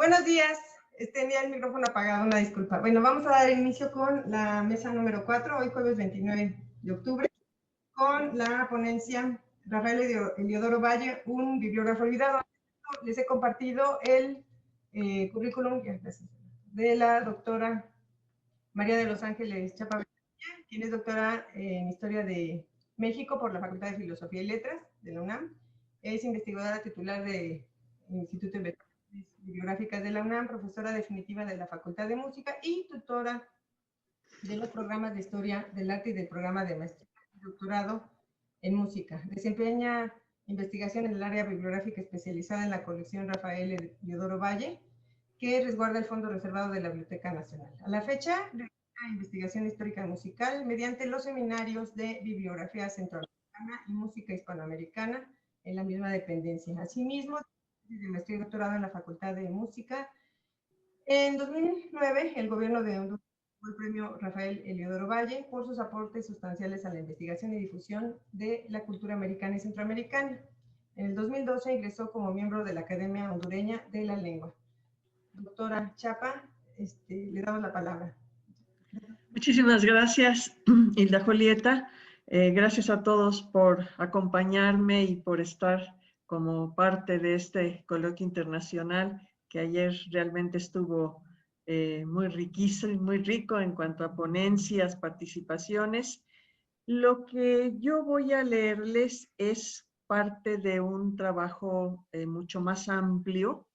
Buenos días. Tenía el micrófono apagado, una disculpa. Bueno, vamos a dar inicio con la mesa número 4, hoy jueves 29 de octubre, con la ponencia Rafael Eliodoro Valle, un bibliógrafo olvidado. Les he compartido el currículum de la doctora María de los Ángeles Chapa, quien es doctora en Historia de México por la Facultad de Filosofía y Letras de la UNAM. Es investigadora titular del Instituto de Bibliográficas de la UNAM, profesora definitiva de la Facultad de Música y tutora de los programas de Historia del Arte y del programa de maestría y doctorado en música. Desempeña investigación en el área bibliográfica especializada en la colección Rafael Eliodoro Valle, que resguarda el fondo reservado de la Biblioteca Nacional. A la fecha, realiza investigación histórica musical mediante los seminarios de bibliografía centroamericana y música hispanoamericana en la misma dependencia. Asimismo, de maestría y doctorado en la Facultad de Música. En 2009, el gobierno de Honduras fue el premio Rafael Eliodoro Valle por sus aportes sustanciales a la investigación y difusión de la cultura americana y centroamericana. En el 2012 ingresó como miembro de la Academia Hondureña de la Lengua. Doctora Chapa, le damos la palabra. Muchísimas gracias, Hilda Julieta. Gracias a todos por acompañarme y por estar como parte de este coloquio internacional que ayer realmente estuvo muy riquísimo y muy rico en cuanto a ponencias, participaciones. Lo que yo voy a leerles es parte de un trabajo mucho más amplio,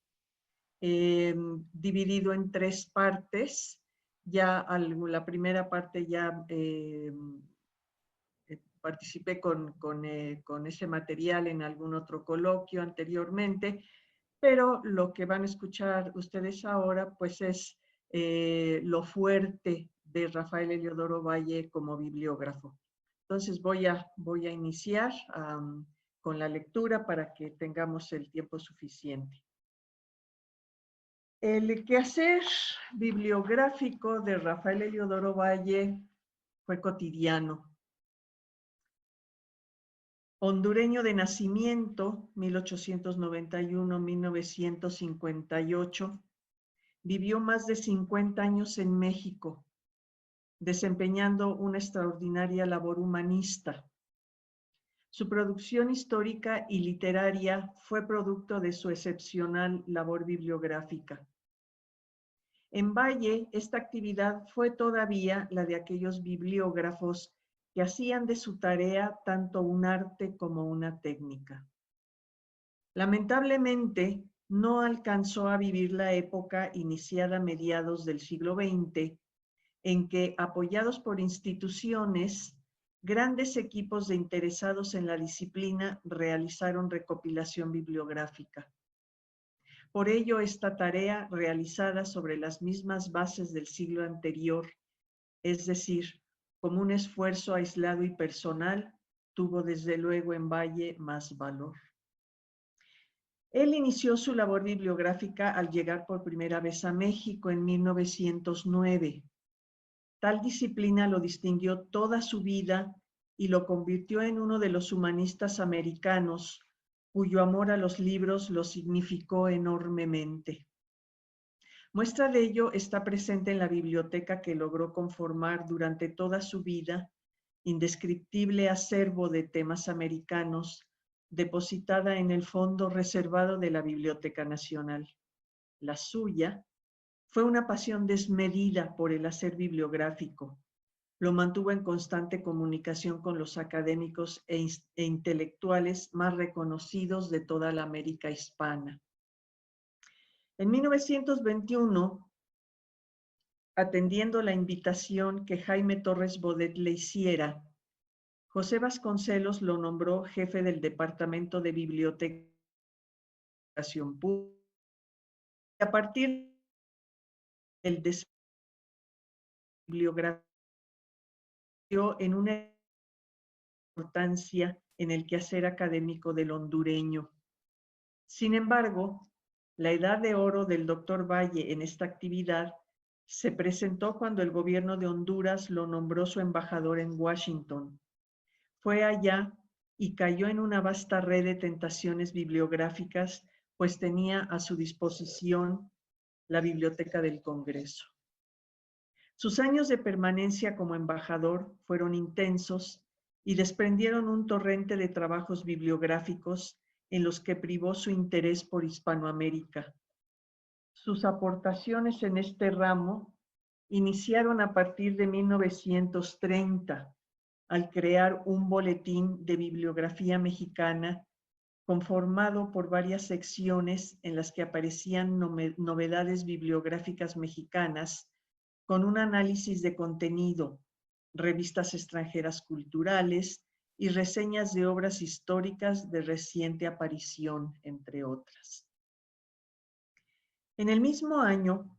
dividido en 3 partes. Ya la primera parte ya participé con ese material en algún otro coloquio anteriormente, pero lo que van a escuchar ustedes ahora pues es lo fuerte de Rafael Eliodoro Valle como bibliógrafo. Entonces voy a iniciar con la lectura para que tengamos el tiempo suficiente. El quehacer bibliográfico de Rafael Eliodoro Valle fue cotidiano. Hondureño de nacimiento, 1891-1958, vivió más de 50 años en México, desempeñando una extraordinaria labor humanista. Su producción histórica y literaria fue producto de su excepcional labor bibliográfica. En Valle, esta actividad fue todavía la de aquellos bibliógrafos que hacían de su tarea tanto un arte como una técnica. Lamentablemente, no alcanzó a vivir la época iniciada a mediados del siglo XX, en que, apoyados por instituciones, grandes equipos de interesados en la disciplina realizaron recopilación bibliográfica. Por ello, esta tarea, realizada sobre las mismas bases del siglo anterior, es decir, como un esfuerzo aislado y personal, tuvo desde luego en Valle más valor. Él inició su labor bibliográfica al llegar por primera vez a México en 1909. Tal disciplina lo distinguió toda su vida y lo convirtió en uno de los humanistas americanos cuyo amor a los libros lo significó enormemente. Muestra de ello está presente en la biblioteca que logró conformar durante toda su vida, indescriptible acervo de temas americanos, depositada en el fondo reservado de la Biblioteca Nacional. La suya fue una pasión desmedida por el hacer bibliográfico. Lo mantuvo en constante comunicación con los académicos e intelectuales más reconocidos de toda la América hispana. En 1921, atendiendo la invitación que Jaime Torres Bodet le hiciera, José Vasconcelos lo nombró jefe del Departamento de Biblioteca y Educación Pública. A partir del desarrollo de la bibliografía en una importancia en el quehacer académico del hondureño. Sin embargo, la edad de oro del doctor Valle en esta actividad se presentó cuando el gobierno de Honduras lo nombró su embajador en Washington. Fue allá y cayó en una vasta red de tentaciones bibliográficas, pues tenía a su disposición la Biblioteca del Congreso. Sus años de permanencia como embajador fueron intensos y desprendieron un torrente de trabajos bibliográficos en los que privó su interés por Hispanoamérica. Sus aportaciones en este ramo iniciaron a partir de 1930, al crear un boletín de bibliografía mexicana conformado por varias secciones en las que aparecían novedades bibliográficas mexicanas con un análisis de contenido, revistas extranjeras culturales y reseñas de obras históricas de reciente aparición, entre otras. En el mismo año,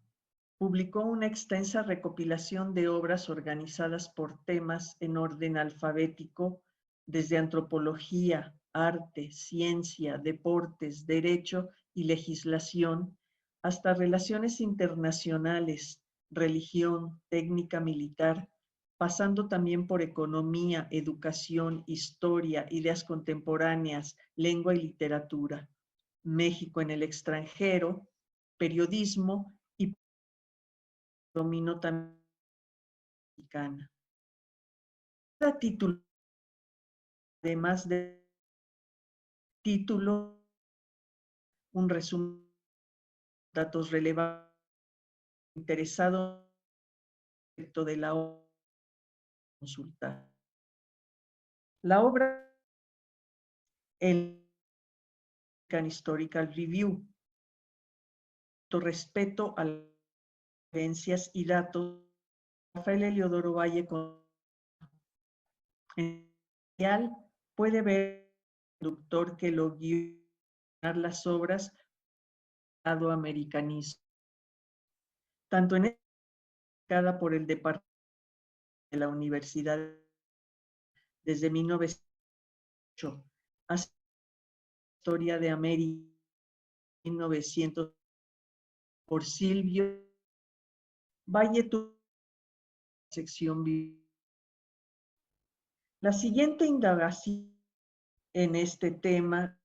publicó una extensa recopilación de obras organizadas por temas en orden alfabético, desde antropología, arte, ciencia, deportes, derecho y legislación, hasta relaciones internacionales, religión, técnica militar, pasando también por economía, educación, historia, ideas contemporáneas, lengua y literatura, México en el extranjero, periodismo y dominó también mexicana. Cada título, además de título, un resumen de datos relevantes interesados de la obra consultada. La obra, el American Historical Review, respeto a las evidencias y datos, Rafael Heliodoro Valle, en general, puede ver el conductor que lo guió a las obras lado americanismo. Tanto en esta por el Departamento de la Universidad desde 1908 hasta la Historia de América 1900 por Silvio Valle tuvo sección. La siguiente indagación en este tema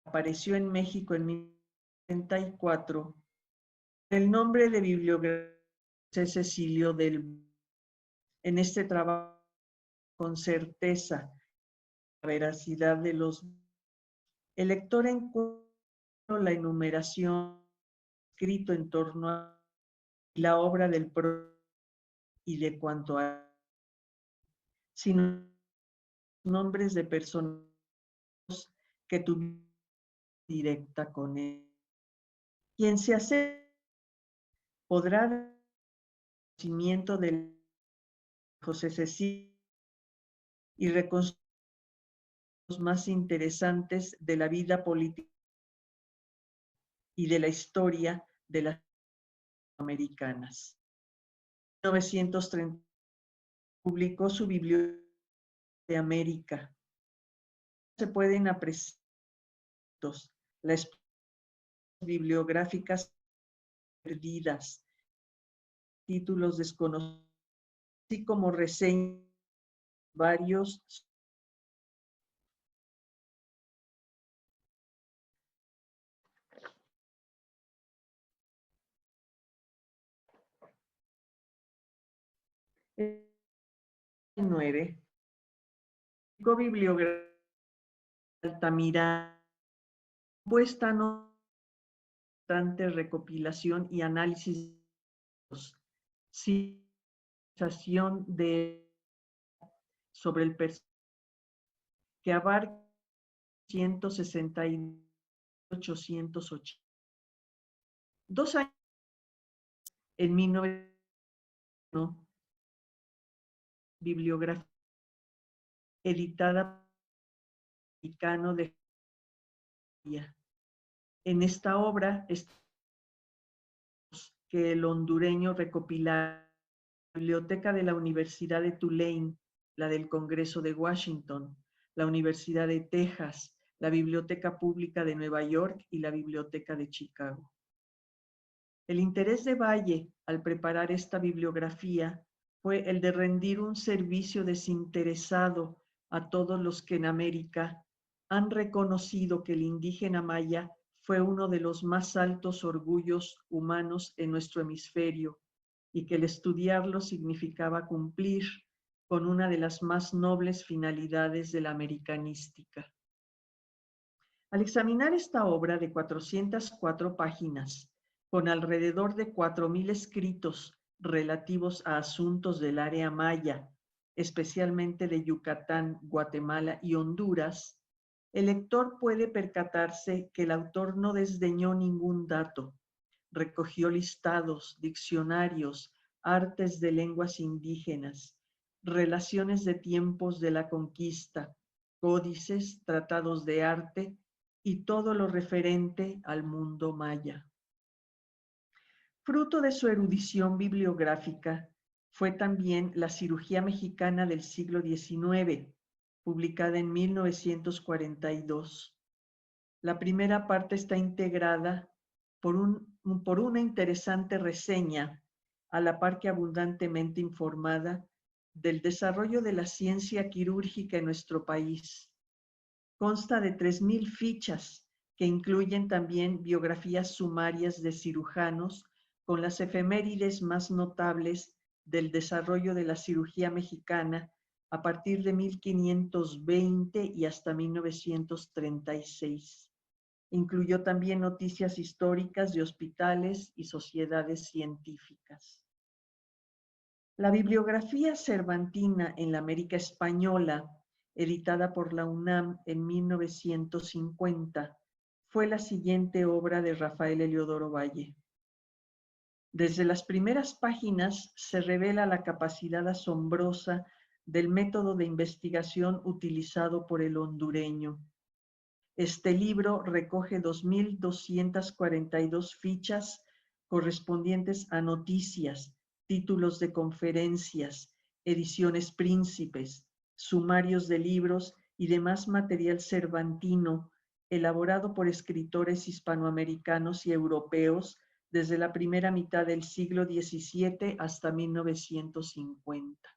apareció en México en 1934. El nombre de bibliografía es Cecilio del. En este trabajo, con certeza, la veracidad de los. El lector encuentra la enumeración escrito en torno a la obra del y de cuanto a, sino nombres de personas que tuvieron directa con él. Quien se hace podrá dar conocimiento del José Cecilio y reconstruir los más interesantes de la vida política y de la historia de las americanas. En 1930 publicó su Biblioteca de América. Se pueden apreciar las bibliográficas perdidas, títulos desconocidos, así como reseñas varios. En 9, bibliografía Altamirano, puesta no obstante recopilación y análisis civilización de sobre el personaje que abarca 168,880. 2 años en 1991, bibliografía editada por Mexicano de. En esta obra que el hondureño recopilara la Biblioteca de la Universidad de Tulane, la del Congreso de Washington, la Universidad de Texas, la Biblioteca Pública de Nueva York y la Biblioteca de Chicago. El interés de Valle al preparar esta bibliografía fue el de rendir un servicio desinteresado a todos los que en América han reconocido que el indígena maya fue uno de los más altos orgullos humanos en nuestro hemisferio y que el estudiarlo significaba cumplir con una de las más nobles finalidades de la americanística. Al examinar esta obra de 404 páginas, con alrededor de 4,000 escritos relativos a asuntos del área maya, especialmente de Yucatán, Guatemala y Honduras, el lector puede percatarse que el autor no desdeñó ningún dato. Recogió listados, diccionarios, artes de lenguas indígenas, relaciones de tiempos de la conquista, códices, tratados de arte y todo lo referente al mundo maya. Fruto de su erudición bibliográfica fue también la Cirugía Mexicana del siglo XIX, publicada en 1942. La primera parte está integrada por una interesante reseña, a la par que abundantemente informada, del desarrollo de la ciencia quirúrgica en nuestro país. Consta de 3,000 fichas que incluyen también biografías sumarias de cirujanos con las efemérides más notables del desarrollo de la cirugía mexicana a partir de 1520 y hasta 1936. Incluyó también noticias históricas de hospitales y sociedades científicas. La bibliografía cervantina en la América Española, editada por la UNAM en 1950, fue la siguiente obra de Rafael Eliodoro Valle. Desde las primeras páginas se revela la capacidad asombrosa del método de investigación utilizado por el hondureño. Este libro recoge 2,242 fichas correspondientes a noticias, títulos de conferencias, ediciones príncipes, sumarios de libros y demás material cervantino elaborado por escritores hispanoamericanos y europeos desde la primera mitad del siglo XVII hasta 1950.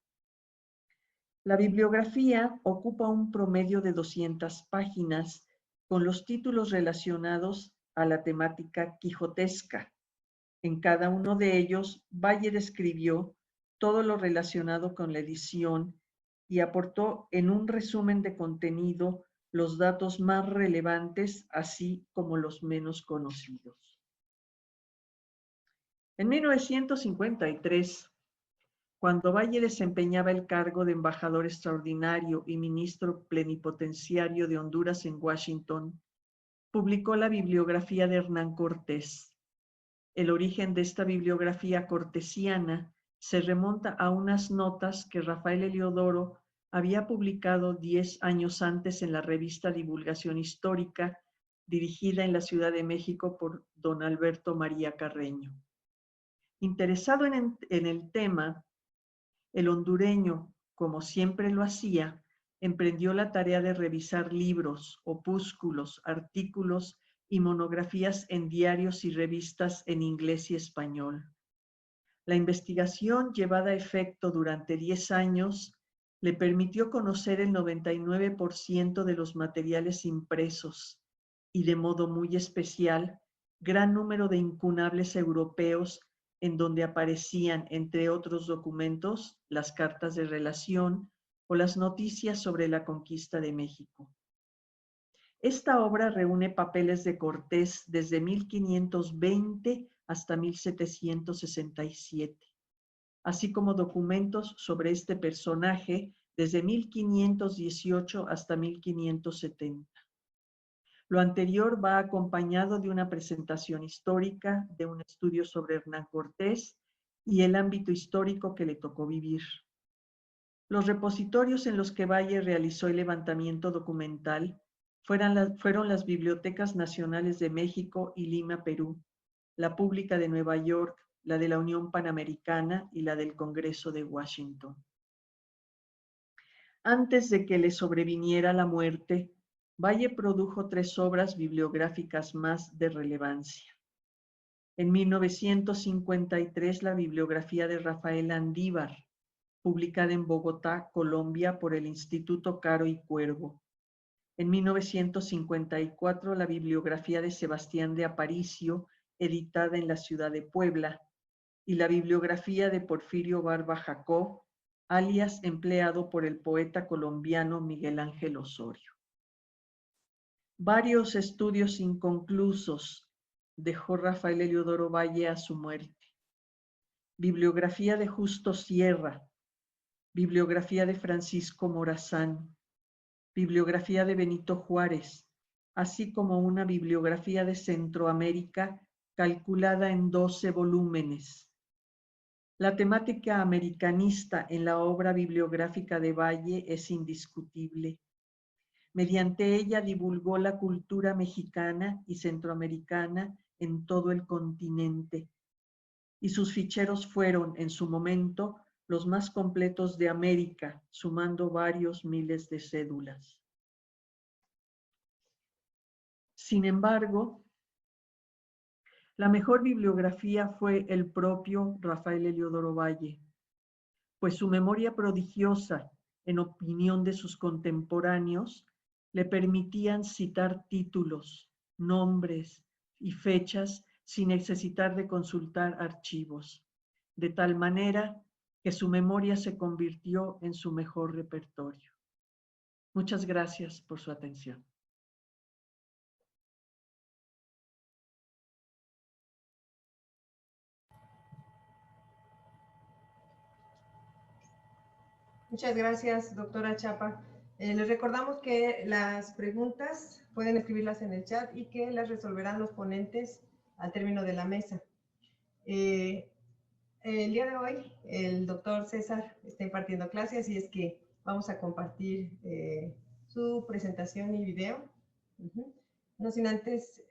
La bibliografía ocupa un promedio de 200 páginas con los títulos relacionados a la temática quijotesca. En cada uno de ellos, Valle describió todo lo relacionado con la edición y aportó en un resumen de contenido los datos más relevantes, así como los menos conocidos. En 1953, cuando Valle desempeñaba el cargo de embajador extraordinario y ministro plenipotenciario de Honduras en Washington, publicó la bibliografía de Hernán Cortés. El origen de esta bibliografía cortesiana se remonta a unas notas que Rafael Eliodoro había publicado 10 años antes en la revista Divulgación Histórica, dirigida en la Ciudad de México por don Alberto María Carreño. Interesado en el tema, el hondureño, como siempre lo hacía, emprendió la tarea de revisar libros, opúsculos, artículos y monografías en diarios y revistas en inglés y español. La investigación llevada a efecto durante 10 años le permitió conocer el 99% de los materiales impresos y, de modo muy especial, gran número de incunables europeos en donde aparecían, entre otros documentos, las cartas de relación o las noticias sobre la conquista de México. Esta obra reúne papeles de Cortés desde 1520 hasta 1767, así como documentos sobre este personaje desde 1518 hasta 1570. Lo anterior va acompañado de una presentación histórica, de un estudio sobre Hernán Cortés y el ámbito histórico que le tocó vivir. Los repositorios en los que Valle realizó el levantamiento documental fueron las Bibliotecas Nacionales de México y Lima, Perú, la Pública de Nueva York, la de la Unión Panamericana y la del Congreso de Washington. Antes de que le sobreviniera la muerte, Valle produjo 3 obras bibliográficas más de relevancia. En 1953, la bibliografía de Rafael Andívar, publicada en Bogotá, Colombia, por el Instituto Caro y Cuervo. En 1954, la bibliografía de Sebastián de Aparicio, editada en la ciudad de Puebla, y la bibliografía de Porfirio Barba Jacob, alias empleado por el poeta colombiano Miguel Ángel Osorio. Varios estudios inconclusos dejó Rafael Heliodoro Valle a su muerte. Bibliografía de Justo Sierra, bibliografía de Francisco Morazán, bibliografía de Benito Juárez, así como una bibliografía de Centroamérica calculada en 12 volúmenes. La temática americanista en la obra bibliográfica de Valle es indiscutible. Mediante ella divulgó la cultura mexicana y centroamericana en todo el continente, y sus ficheros fueron, en su momento, los más completos de América, sumando varios miles de cédulas. Sin embargo, la mejor bibliografía fue el propio Rafael Heliodoro Valle, pues su memoria prodigiosa, en opinión de sus contemporáneos, le permitían citar títulos, nombres y fechas sin necesitar de consultar archivos, de tal manera que su memoria se convirtió en su mejor repertorio. Muchas gracias por su atención. Muchas gracias, doctora Chapa. Les recordamos que las preguntas pueden escribirlas en el chat y que las resolverán los ponentes al término de la mesa. El día de hoy el doctor César está impartiendo clases y es que vamos a compartir su presentación y video. No sin antes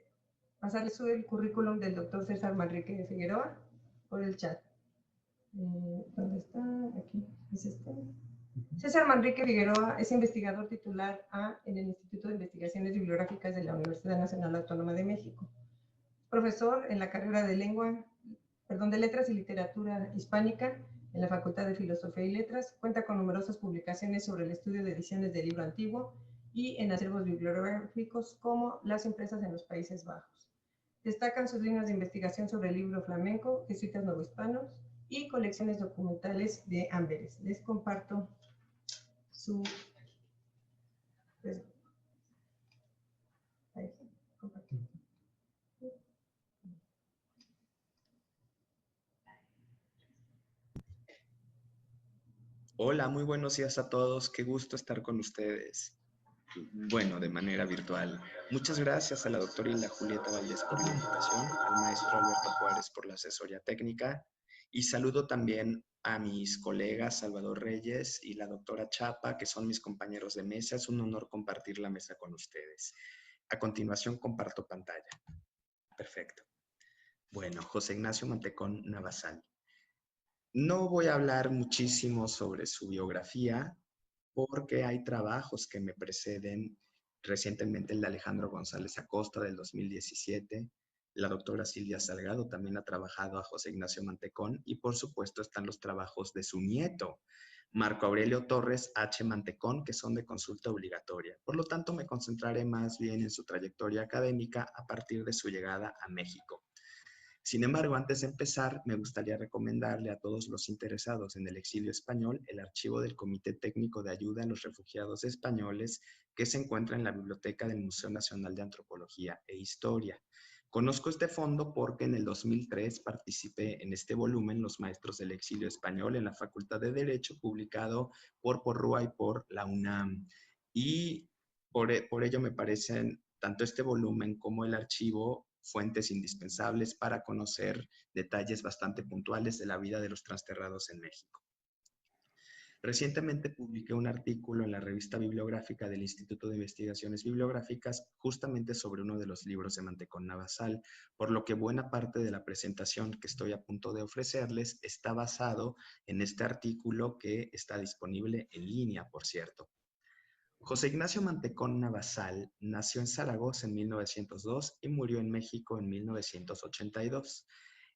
pasarles el currículum del doctor César Manrique de Figueroa por el chat. ¿Dónde está? Aquí, es este. César Manrique Figueroa es investigador titular A en el Instituto de Investigaciones Bibliográficas de la Universidad Nacional Autónoma de México. Profesor en la carrera de Letras y Literatura Hispánica en la Facultad de Filosofía y Letras. Cuenta con numerosas publicaciones sobre el estudio de ediciones del libro antiguo y en acervos bibliográficos como las impresas en los Países Bajos. Destacan sus líneas de investigación sobre el libro flamenco, jesuitas novohispanos y colecciones documentales de Amberes. Les comparto su... Hola, muy buenos días a todos. Qué gusto estar con ustedes. Bueno, de manera virtual. Muchas gracias a la doctora Hilda Julieta Valdés por la invitación, al maestro Alberto Juárez por la asesoría técnica y saludo también a mis colegas Salvador Reyes y la doctora Chapa, que son mis compañeros de mesa. Es un honor compartir la mesa con ustedes. A continuación comparto pantalla. Perfecto. Bueno, José Ignacio Mantecón Navasal. No voy a hablar muchísimo sobre su biografía porque hay trabajos que me preceden. Recientemente el de Alejandro González Acosta del 2017. La doctora Silvia Salgado también ha trabajado a José Ignacio Mantecón y por supuesto están los trabajos de su nieto, Marco Aurelio Torres H. Mantecón, que son de consulta obligatoria. Por lo tanto, me concentraré más bien en su trayectoria académica a partir de su llegada a México. Sin embargo, antes de empezar, me gustaría recomendarle a todos los interesados en el exilio español el archivo del Comité Técnico de Ayuda a los Refugiados Españoles que se encuentra en la biblioteca del Museo Nacional de Antropología e Historia. Conozco este fondo porque en el 2003 participé en este volumen Los Maestros del Exilio Español en la Facultad de Derecho, publicado por Porrúa y por la UNAM. Y por ello me parecen tanto este volumen como el archivo fuentes indispensables para conocer detalles bastante puntuales de la vida de los transterrados en México. Recientemente publiqué un artículo en la revista bibliográfica del Instituto de Investigaciones Bibliográficas justamente sobre uno de los libros de Mantecón Navasal, por lo que buena parte de la presentación que estoy a punto de ofrecerles está basado en este artículo que está disponible en línea, por cierto. José Ignacio Mantecón Navasal nació en Zaragoza en 1902 y murió en México en 1982.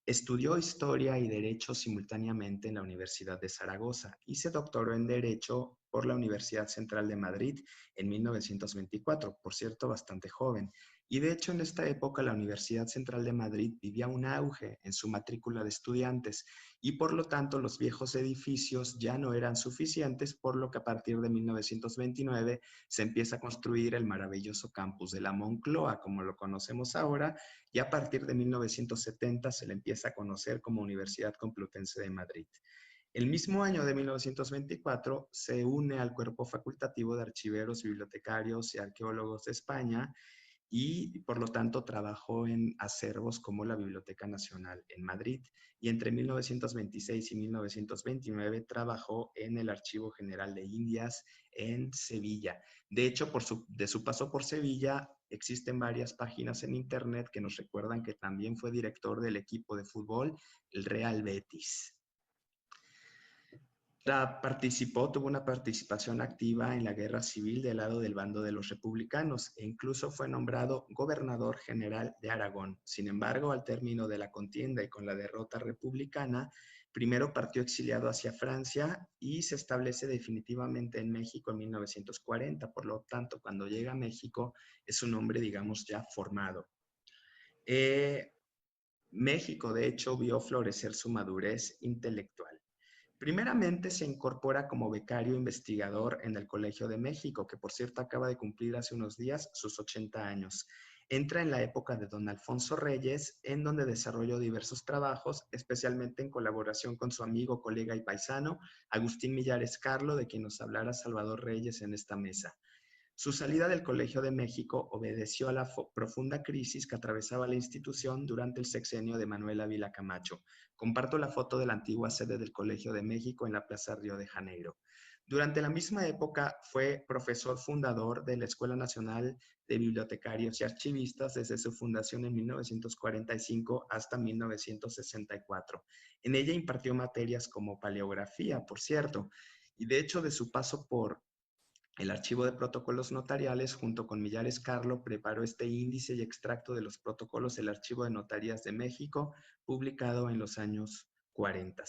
Estudió Historia y Derecho simultáneamente en la Universidad de Zaragoza y se doctoró en Derecho por la Universidad Central de Madrid en 1924, por cierto, bastante joven. Y de hecho, en esta época la Universidad Central de Madrid vivía un auge en su matrícula de estudiantes y por lo tanto los viejos edificios ya no eran suficientes, por lo que a partir de 1929 se empieza a construir el maravilloso campus de la Moncloa, como lo conocemos ahora, y a partir de 1970 se le empieza a conocer como Universidad Complutense de Madrid. El mismo año de 1924 se une al cuerpo facultativo de archiveros, bibliotecarios y arqueólogos de España y por lo tanto trabajó en acervos como la Biblioteca Nacional en Madrid y entre 1926 y 1929 trabajó en el Archivo General de Indias en Sevilla. De hecho, de su paso por Sevilla existen varias páginas en internet que nos recuerdan que también fue director del equipo de fútbol, el Real Betis. Tuvo una participación activa en la guerra civil del lado del bando de los republicanos e incluso fue nombrado gobernador general de Aragón. Sin embargo, al término de la contienda y con la derrota republicana, primero partió exiliado hacia Francia y se establece definitivamente en México en 1940. Por lo tanto, cuando llega a México es un hombre, digamos, ya formado. México, de hecho, vio florecer su madurez intelectual. Primeramente se incorpora como becario investigador en el Colegio de México, que por cierto acaba de cumplir hace unos días sus 80 años. Entra en la época de don Alfonso Reyes, en donde desarrolló diversos trabajos, especialmente en colaboración con su amigo, colega y paisano, Agustín Millares Carlo, de quien nos hablará Salvador Reyes en esta mesa. Su salida del Colegio de México obedeció a la profunda crisis que atravesaba la institución durante el sexenio de Manuel Ávila Camacho. Comparto la foto de la antigua sede del Colegio de México en la Plaza Río de Janeiro. Durante la misma época fue profesor fundador de la Escuela Nacional de Bibliotecarios y Archivistas desde su fundación en 1945 hasta 1964. En ella impartió materias como paleografía, por cierto, y de hecho de su paso por el Archivo de Protocolos Notariales, junto con Millares Carlo, preparó este índice y extracto de los protocolos del Archivo de Notarías de México, publicado en los años 40.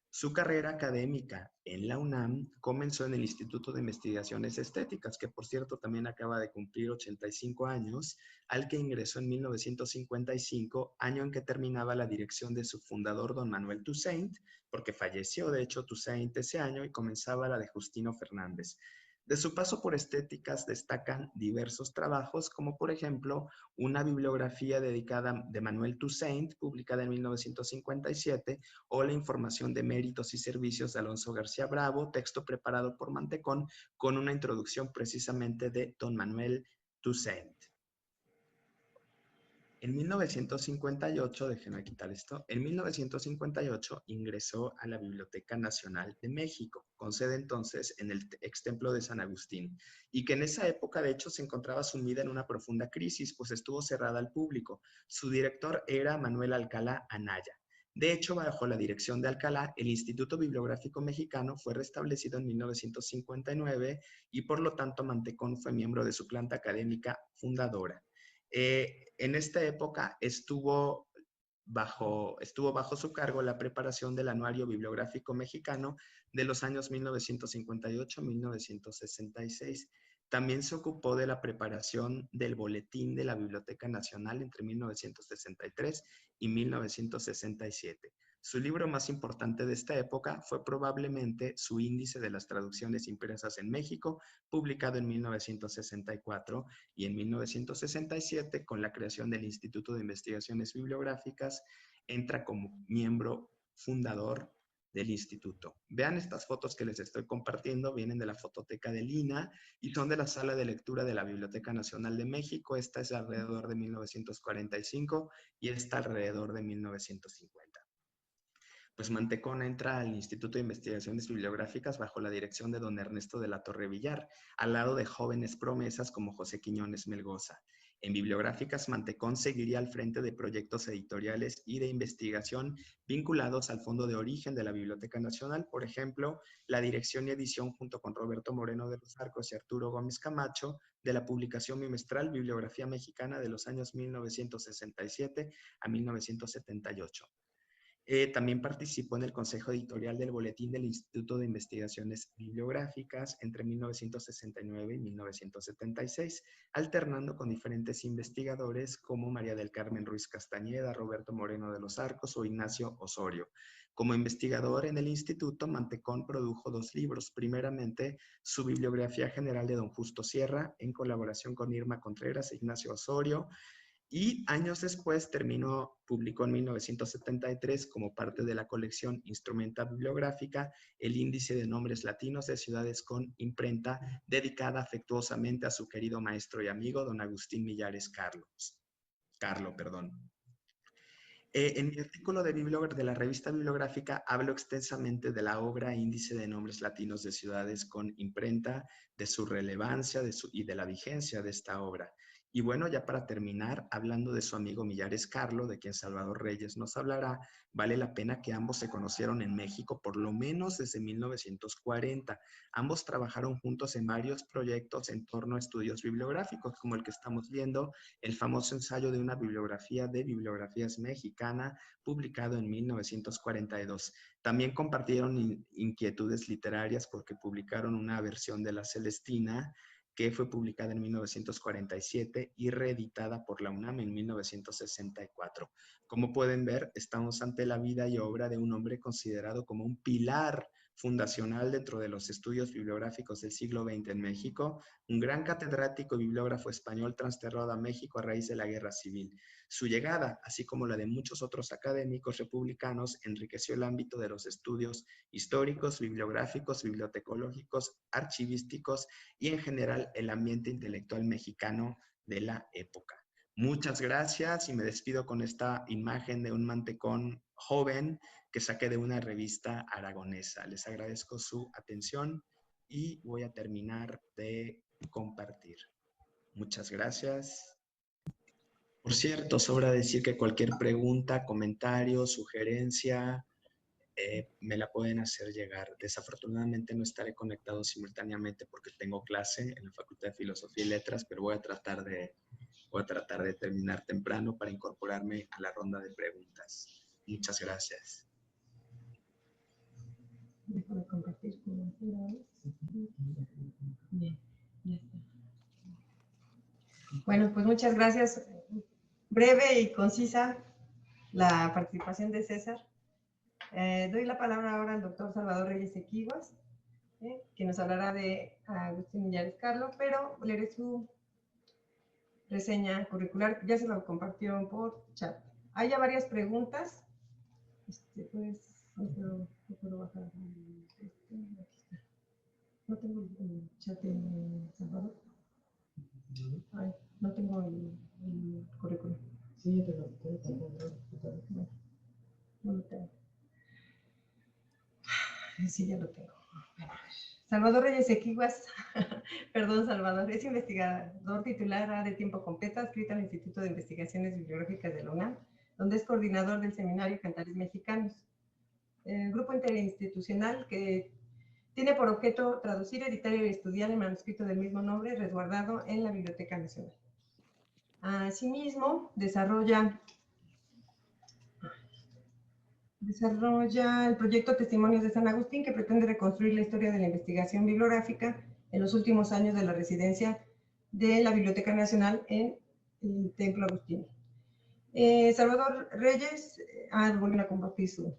Su carrera académica en la UNAM comenzó en el Instituto de Investigaciones Estéticas, que por cierto también acaba de cumplir 85 años, al que ingresó en 1955, año en que terminaba la dirección de su fundador, don Manuel Toussaint, porque falleció de hecho Toussaint ese año y comenzaba la de Justino Fernández. De su paso por estéticas destacan diversos trabajos, como por ejemplo una bibliografía dedicada de Manuel Toussaint, publicada en 1957, o la información de méritos y servicios de Alonso García Bravo, texto preparado por Mantecón, con una introducción precisamente de don Manuel Toussaint. En 1958, déjenme quitar esto, en 1958 ingresó a la Biblioteca Nacional de México, con sede entonces en el ex-templo de San Agustín, y que en esa época de hecho se encontraba sumida en una profunda crisis, pues estuvo cerrada al público. Su director era Manuel Alcalá Anaya. De hecho, bajo la dirección de Alcalá, el Instituto Bibliográfico Mexicano fue restablecido en 1959 y por lo tanto Mantecón fue miembro de su planta académica fundadora. En esta época estuvo bajo su cargo la preparación del Anuario Bibliográfico Mexicano de los años 1958-1966. También se ocupó de la preparación del Boletín de la Biblioteca Nacional entre 1963 y 1967. Su libro más importante de esta época fue probablemente su Índice de las Traducciones Impresas en México, publicado en 1964, y en 1967, con la creación del Instituto de Investigaciones Bibliográficas, entra como miembro fundador del instituto. Vean estas fotos que les estoy compartiendo, vienen de la fototeca de Lina y son de la sala de lectura de la Biblioteca Nacional de México. Esta es alrededor de 1945 y esta alrededor de 1950. Pues Mantecón entra al Instituto de Investigaciones Bibliográficas bajo la dirección de don Ernesto de la Torre Villar, al lado de jóvenes promesas como José Quiñones Melgoza. En Bibliográficas, Mantecón seguiría al frente de proyectos editoriales y de investigación vinculados al Fondo de Origen de la Biblioteca Nacional, por ejemplo, la dirección y edición junto con Roberto Moreno de los Arcos y Arturo Gómez Camacho de la publicación bimestral Bibliografía Mexicana de los años 1967 a 1978. También participó en el Consejo Editorial del Boletín del Instituto de Investigaciones Bibliográficas entre 1969 y 1976, alternando con diferentes investigadores como María del Carmen Ruiz Castañeda, Roberto Moreno de los Arcos o Ignacio Osorio. Como investigador en el instituto, Mantecón produjo 2 libros. Primeramente, su Bibliografía General de Don Justo Sierra, en colaboración con Irma Contreras e Ignacio Osorio, y años después publicó en 1973 como parte de la colección Instrumenta Bibliográfica el Índice de Nombres Latinos de Ciudades con Imprenta, dedicada afectuosamente a su querido maestro y amigo don Agustín Millares Carlo. En mi artículo de la revista bibliográfica hablo extensamente de la obra Índice de Nombres Latinos de Ciudades con Imprenta, de su relevancia y de la vigencia de esta obra. Y bueno, ya para terminar, hablando de su amigo Millares Carlo, de quien Salvador Reyes nos hablará, vale la pena que ambos se conocieron en México por lo menos desde 1940. Ambos trabajaron juntos en varios proyectos en torno a estudios bibliográficos, como el que estamos viendo, el famoso ensayo de una bibliografía de bibliografías mexicana, publicado en 1942. También compartieron inquietudes literarias porque publicaron una versión de La Celestina, que fue publicada en 1947 y reeditada por la UNAM en 1964. Como pueden ver, estamos ante la vida y obra de un hombre considerado como un pilar fundacional dentro de los estudios bibliográficos del siglo XX en México, un gran catedrático y bibliógrafo español transterrado a México a raíz de la Guerra Civil. Su llegada, así como la de muchos otros académicos republicanos, enriqueció el ámbito de los estudios históricos, bibliográficos, bibliotecológicos, archivísticos y en general el ambiente intelectual mexicano de la época. Muchas gracias y me despido con esta imagen de un Mantecón joven que saqué de una revista aragonesa. Les agradezco su atención y voy a terminar de compartir. Muchas gracias. Por cierto, sobra decir que cualquier pregunta, comentario, sugerencia, me la pueden hacer llegar. Desafortunadamente no estaré conectado simultáneamente porque tengo clase en la Facultad de Filosofía y Letras, pero voy a tratar de terminar temprano para incorporarme a la ronda de preguntas. Muchas gracias. Déjame compartir. Bien, ya está. Bueno, pues muchas gracias. Breve y concisa la participación de César. Doy la palabra ahora al doctor Salvador Reyes Equiguas, que nos hablará de Agustín Millares Carlo, pero leeré su reseña curricular, ya se lo compartió por chat. Hay ya varias preguntas. Pues, no puedo bajar. Aquí está. No tengo el chat de Salvador. Ay, no tengo el currículum. Sí, yo tengo. No lo tengo. Sí, ya lo tengo. Salvador Reyes Equiguas, perdón, Salvador, es investigador titular de tiempo completo, adscrito al Instituto de Investigaciones Bibliográficas de la UNAM, donde es coordinador del seminario Cantares Mexicanos, grupo interinstitucional que tiene por objeto traducir, editar y estudiar el manuscrito del mismo nombre resguardado en la Biblioteca Nacional. Asimismo, desarrolla el proyecto Testimonios de San Agustín, que pretende reconstruir la historia de la investigación bibliográfica en los últimos años de la residencia de la Biblioteca Nacional en el Templo Agustino. Salvador Reyes, volviendo a compartir su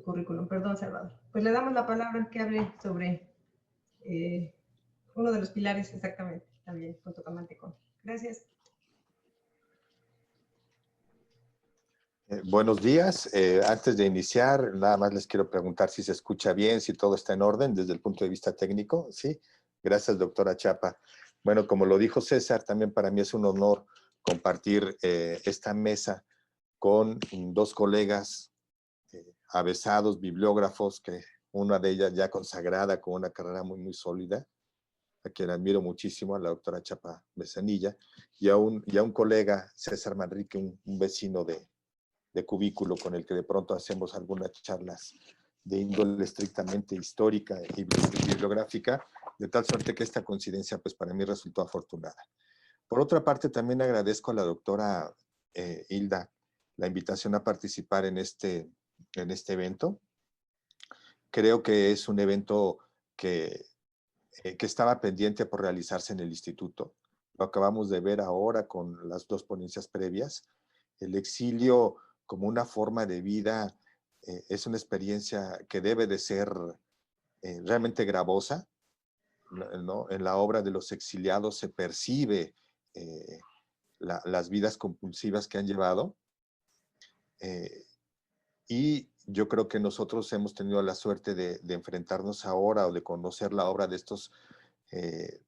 currículum. Perdón, Salvador. Pues le damos la palabra que hable sobre uno de los pilares, exactamente, también, junto con Mantecón. Gracias. Buenos días. Antes de iniciar, nada más les quiero preguntar si se escucha bien, si todo está en orden desde el punto de vista técnico. Sí, gracias, doctora Chapa. Bueno, como lo dijo César, también para mí es un honor compartir esta mesa con 2 colegas avesados, bibliógrafos, que una de ellas ya consagrada con una carrera muy, muy sólida, a quien admiro muchísimo, a la doctora Chapa Besanilla, y a un colega, César Manrique, un vecino de cubículo con el que de pronto hacemos algunas charlas de índole estrictamente histórica y bibliográfica, de tal suerte que esta coincidencia pues para mí resultó afortunada. Por otra parte, también agradezco a la doctora Hilda la invitación a participar en este en este evento. Creo que es un evento que estaba pendiente por realizarse en el instituto. Lo acabamos de ver ahora con las dos ponencias previas. El exilio como una forma de vida es una experiencia que debe de ser realmente gravosa, ¿no? En la obra de los exiliados se percibe las vidas compulsivas que han llevado. Y yo creo que nosotros hemos tenido la suerte de enfrentarnos ahora o de conocer la obra de estos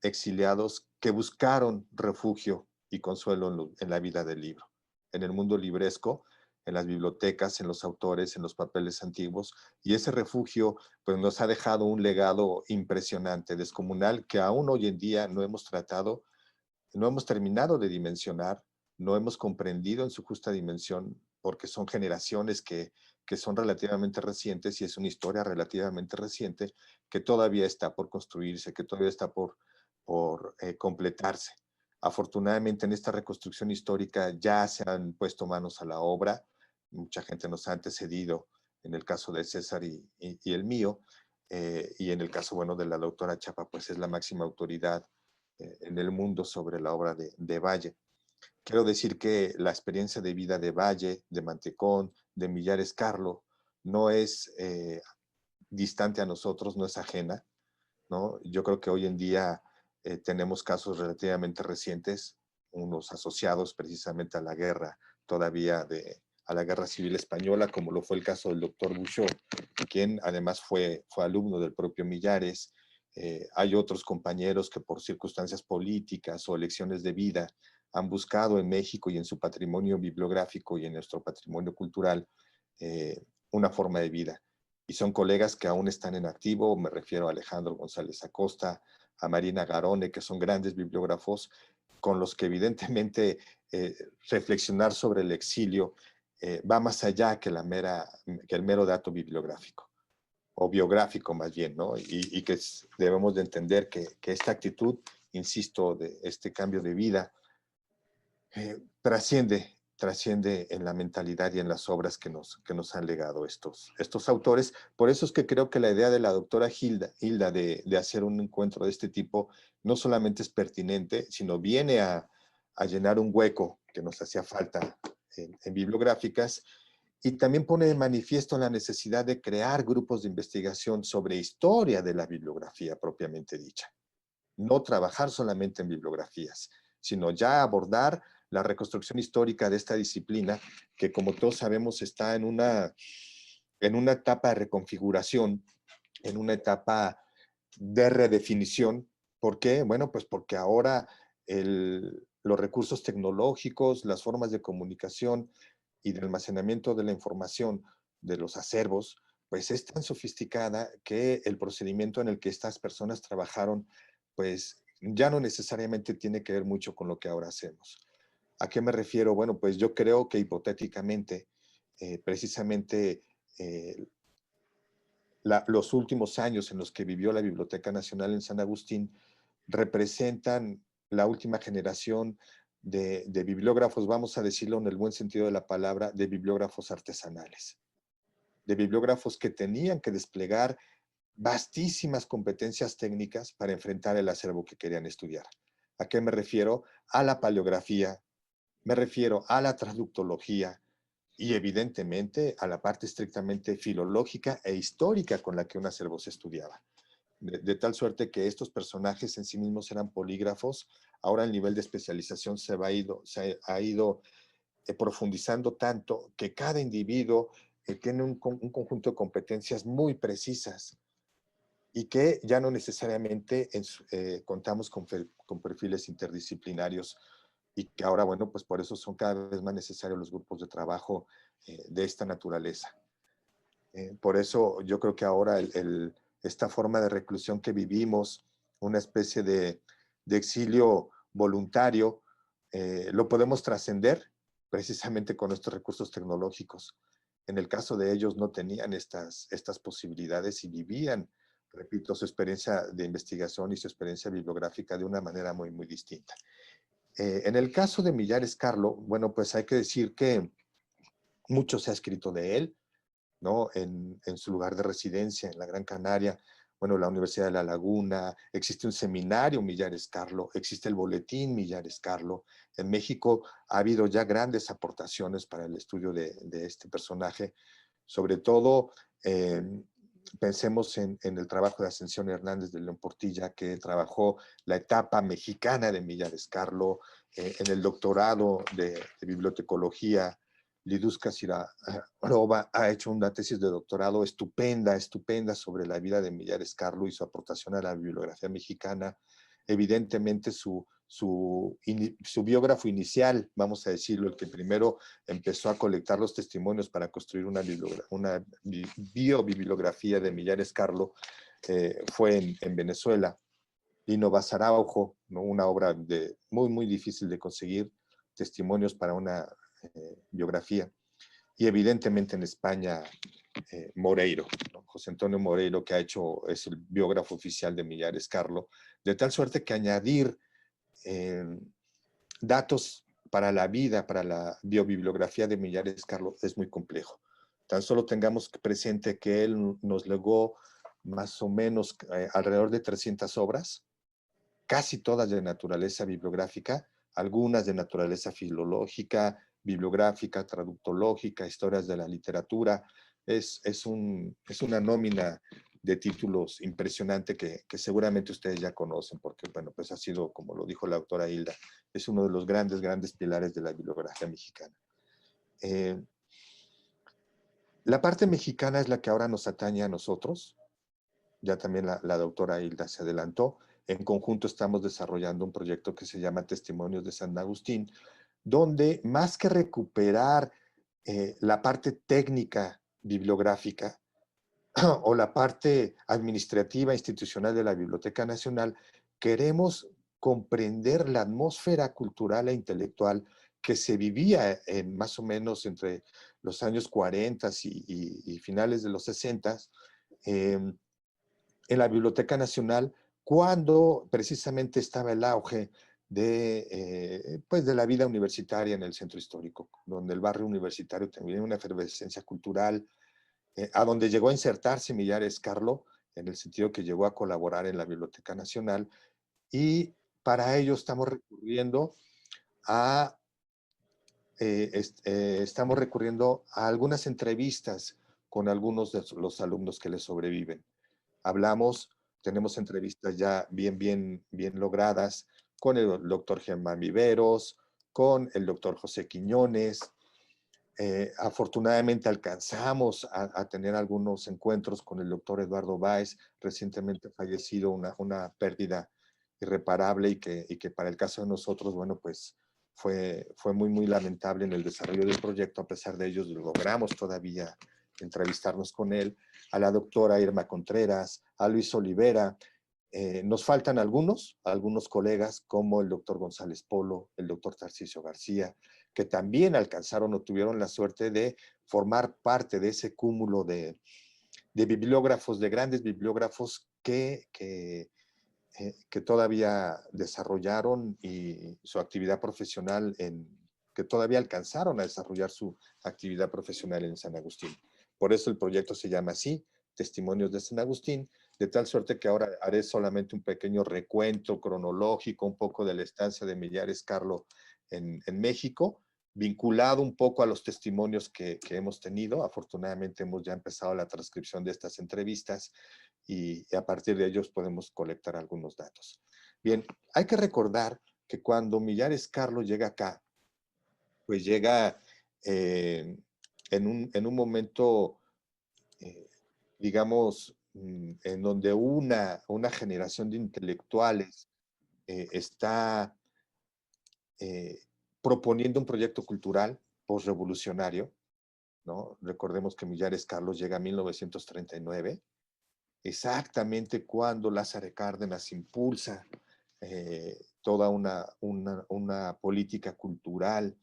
exiliados que buscaron refugio y consuelo en la vida del libro, en el mundo libresco, en las bibliotecas, en los autores, en los papeles antiguos. Y ese refugio pues, nos ha dejado un legado impresionante, descomunal, que aún hoy en día no hemos tratado, no hemos terminado de dimensionar, no hemos comprendido en su justa dimensión, porque son generaciones que son relativamente recientes y es una historia relativamente reciente que todavía está por construirse, que todavía está por completarse. Afortunadamente en esta reconstrucción histórica ya se han puesto manos a la obra, mucha gente nos ha antecedido, en el caso de César y el mío, y en el caso, bueno, de la doctora Chapa, pues es la máxima autoridad en el mundo sobre la obra de Valle. Quiero decir que la experiencia de vida de Valle, de Mantecón, de Millares Carlo, no es distante a nosotros, no es ajena, ¿no? Yo creo que hoy en día tenemos casos relativamente recientes, unos asociados precisamente a la guerra, todavía a la guerra civil española, como lo fue el caso del doctor Bouchot, quien además fue alumno del propio Millares. Hay otros compañeros que por circunstancias políticas o elecciones de vida han buscado en México y en su patrimonio bibliográfico y en nuestro patrimonio cultural una forma de vida. Y son colegas que aún están en activo, me refiero a Alejandro González Acosta, a Marina Garone, que son grandes bibliógrafos con los que evidentemente reflexionar sobre el exilio va más allá que el mero dato bibliográfico, o biográfico más bien, ¿no? Y que debemos de entender que esta actitud, insisto, de este cambio de vida, trasciende en la mentalidad y en las obras que nos han legado estos autores. Por eso es que creo que la idea de la doctora Hilda de hacer un encuentro de este tipo no solamente es pertinente, sino viene a llenar un hueco que nos hacía falta en bibliográficas, y también pone de manifiesto la necesidad de crear grupos de investigación sobre historia de la bibliografía propiamente dicha. No trabajar solamente en bibliografías, sino ya abordar la reconstrucción histórica de esta disciplina, que como todos sabemos está en una etapa de reconfiguración, en una etapa de redefinición. ¿Por qué? Bueno, pues porque ahora los recursos tecnológicos, las formas de comunicación y de almacenamiento de la información de los acervos, pues es tan sofisticada que el procedimiento en el que estas personas trabajaron, pues ya no necesariamente tiene que ver mucho con lo que ahora hacemos. ¿A qué me refiero? Bueno, pues yo creo que hipotéticamente, precisamente los últimos años en los que vivió la Biblioteca Nacional en San Agustín representan la última generación de bibliógrafos, vamos a decirlo en el buen sentido de la palabra, de bibliógrafos artesanales, de bibliógrafos que tenían que desplegar vastísimas competencias técnicas para enfrentar el acervo que querían estudiar. ¿A qué me refiero? A la paleografía, me refiero a la traductología y evidentemente a la parte estrictamente filológica e histórica con la que un acervo se estudiaba. De tal suerte que estos personajes en sí mismos eran polígrafos. Ahora el nivel de especialización se ha ido profundizando tanto que cada individuo tiene un conjunto de competencias muy precisas y que ya no necesariamente contamos con perfiles interdisciplinarios, y que ahora, bueno, pues por eso son cada vez más necesarios los grupos de trabajo de esta naturaleza. Por eso yo creo que ahora esta forma de reclusión que vivimos, una especie de exilio voluntario, lo podemos trascender precisamente con estos recursos tecnológicos. En el caso de ellos no tenían estas posibilidades y vivían, repito, su experiencia de investigación y su experiencia bibliográfica de una manera muy, muy distinta. En el caso de Millares Carlo, bueno, pues hay que decir que mucho se ha escrito de él. ¿no? En su lugar de residencia, en la Gran Canaria, bueno, la Universidad de La Laguna, existe un seminario Millares Carlo, existe el boletín Millares Carlo. En México ha habido ya grandes aportaciones para el estudio de este personaje, sobre todo pensemos en el trabajo de Ascensión Hernández de León Portilla, que trabajó la etapa mexicana de Millares Carlo, en el doctorado de bibliotecología. Liduska Sirarova ha hecho una tesis de doctorado estupenda, estupenda sobre la vida de Millares Carlo y su aportación a la bibliografía mexicana. Evidentemente su biógrafo inicial, vamos a decirlo, el que primero empezó a colectar los testimonios para construir una biobibliografía de Millares Carlo, fue en Venezuela. Lino Basaraujo, ¿no? Una obra muy, muy difícil de conseguir, testimonios para una biografía. Y evidentemente en España, Moreiro, ¿no? José Antonio Moreiro, que es el biógrafo oficial de Millares Carlo, de tal suerte que añadir datos para la vida, para la biobibliografía de Millares Carlo es muy complejo. Tan solo tengamos presente que él nos legó más o menos alrededor de 300 obras, casi todas de naturaleza bibliográfica, algunas de naturaleza filológica, bibliográfica, traductológica, historias de la literatura. Es una nómina de títulos impresionante que seguramente ustedes ya conocen, porque, bueno, pues ha sido, como lo dijo la autora Hilda, es uno de los grandes, grandes pilares de la bibliografía mexicana. La parte mexicana es la que ahora nos atañe a nosotros. Ya también la doctora Hilda se adelantó. En conjunto estamos desarrollando un proyecto que se llama Testimonios de San Agustín, donde más que recuperar la parte técnica bibliográfica o la parte administrativa institucional de la Biblioteca Nacional, queremos comprender la atmósfera cultural e intelectual que se vivía más o menos entre los años 40 y finales de los 60 en la Biblioteca Nacional, cuando precisamente estaba el auge pues de la vida universitaria en el centro histórico, donde el barrio universitario tenía una efervescencia cultural, a donde llegó a insertarse Millares Carlo, en el sentido que llegó a colaborar en la Biblioteca Nacional, y para ello estamos recurriendo a algunas entrevistas con algunos de los alumnos que le sobreviven. Tenemos entrevistas ya bien logradas con el doctor Germán Viveros, con el doctor José Quiñones. Afortunadamente alcanzamos a tener algunos encuentros con el doctor Eduardo Báez, recientemente fallecido, una pérdida irreparable y que para el caso de nosotros, bueno, pues fue muy lamentable en el desarrollo del proyecto. A pesar de ello, logramos todavía entrevistarnos con él, a la doctora Irma Contreras, a Luis Olivera. Nos faltan algunos colegas como el doctor González Polo, el doctor Tarcisio García, que también alcanzaron o tuvieron la suerte de formar parte de ese cúmulo de bibliógrafos, de grandes bibliógrafos que todavía desarrollaron y su actividad profesional, que todavía alcanzaron a desarrollar su actividad profesional en San Agustín. Por eso el proyecto se llama así, Testimonios de San Agustín, de tal suerte que ahora haré solamente un pequeño recuento cronológico, un poco de la estancia de Millares Carlo en México, vinculado un poco a los testimonios que hemos tenido. Afortunadamente hemos ya empezado la transcripción de estas entrevistas y a partir de ellos podemos colectar algunos datos. Bien, hay que recordar que cuando Millares Carlo llega acá, pues llega en un momento, digamos, en donde una generación de intelectuales está proponiendo un proyecto cultural postrevolucionario, ¿no? Recordemos que Millares Carlo llega en 1939, exactamente cuando Lázaro Cárdenas impulsa toda una política cultural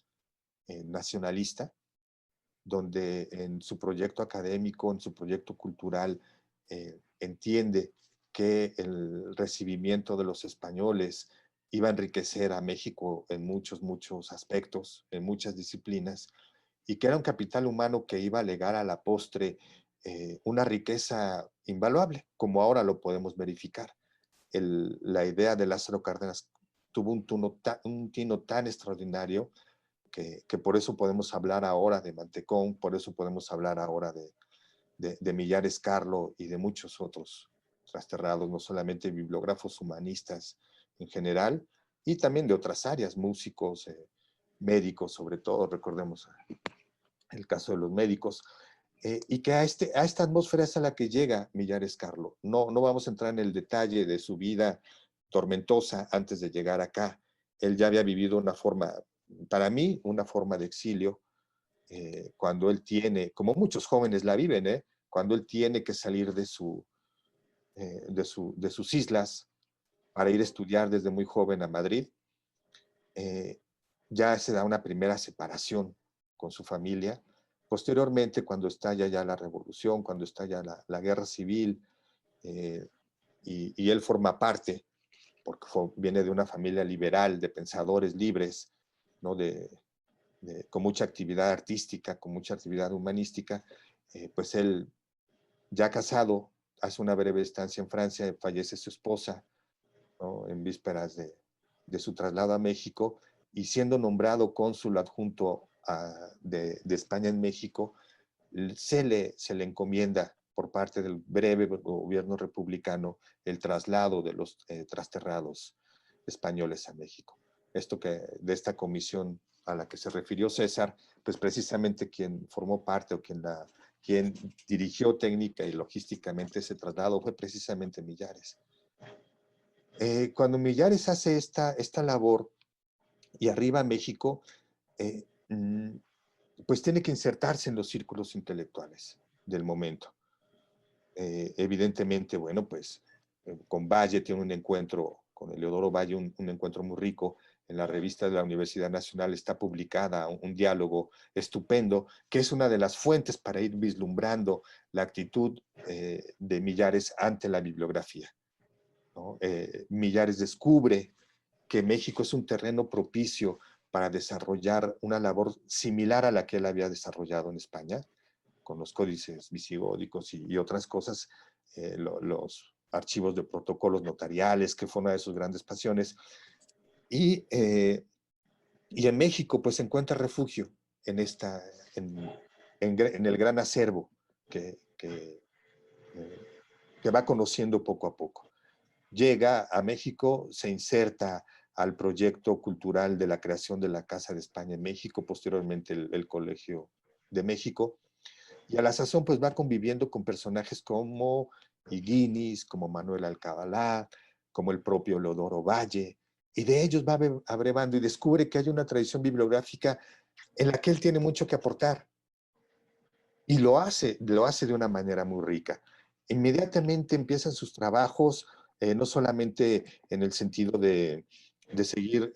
nacionalista, donde en su proyecto académico, en su proyecto cultural, entiende que el recibimiento de los españoles iba a enriquecer a México en muchos aspectos, en muchas disciplinas, y que era un capital humano que iba a legar a la postre una riqueza invaluable, como ahora lo podemos verificar. La idea de Lázaro Cárdenas tuvo un tino tan extraordinario que por eso podemos hablar ahora de Mantecón, por eso podemos hablar ahora de Millares Carlo y de muchos otros trasterrados, no solamente bibliógrafos humanistas en general, y también de otras áreas, músicos, médicos, sobre todo, recordemos el caso de los médicos, y que a esta atmósfera es a la que llega Millares Carlo. No vamos a entrar en el detalle de su vida tormentosa antes de llegar acá. Él ya había vivido una forma, para mí, una forma de exilio, cuando él tiene, como muchos jóvenes la viven, cuando él tiene que salir de sus islas para ir a estudiar desde muy joven a Madrid, ya se da una primera separación con su familia. Posteriormente, cuando estalla ya la revolución, cuando estalla la guerra civil, y él forma parte, porque viene de una familia liberal, de pensadores libres, ¿no? Con mucha actividad artística, con mucha actividad humanística, pues él, ya casado, hace una breve estancia en Francia, fallece su esposa, ¿no? En vísperas de su traslado a México, y siendo nombrado cónsul adjunto de España en México, se le encomienda por parte del breve gobierno republicano el traslado de los trasterrados españoles a México. De esta comisión a la que se refirió César, pues precisamente quien formó parte o quien dirigió técnica y logísticamente ese traslado fue precisamente Millares. Cuando Millares hace esta labor y arriba a México, pues tiene que insertarse en los círculos intelectuales del momento. Evidentemente, bueno, pues con Valle tiene un encuentro, con Eleodoro Valle, un encuentro muy rico. En la revista de la Universidad Nacional está publicada un diálogo estupendo, que es una de las fuentes para ir vislumbrando la actitud de Millares ante la bibliografía, ¿no? Millares descubre que México es un terreno propicio para desarrollar una labor similar a la que él había desarrollado en España, con los códices visigódicos y otras cosas, los archivos de protocolos notariales, que fue una de sus grandes pasiones. Y en México, pues, encuentra refugio en el gran acervo que va conociendo poco a poco. Llega a México, se inserta al proyecto cultural de la creación de la Casa de España en México, posteriormente el Colegio de México, y a la sazón pues va conviviendo con personajes como Higuinis, como Manuel Alcabalá, como el propio Eleodoro Valle, y de ellos va abrevando y descubre que hay una tradición bibliográfica en la que él tiene mucho que aportar, y lo hace de una manera muy rica. Inmediatamente empiezan sus trabajos, no solamente en el sentido de seguir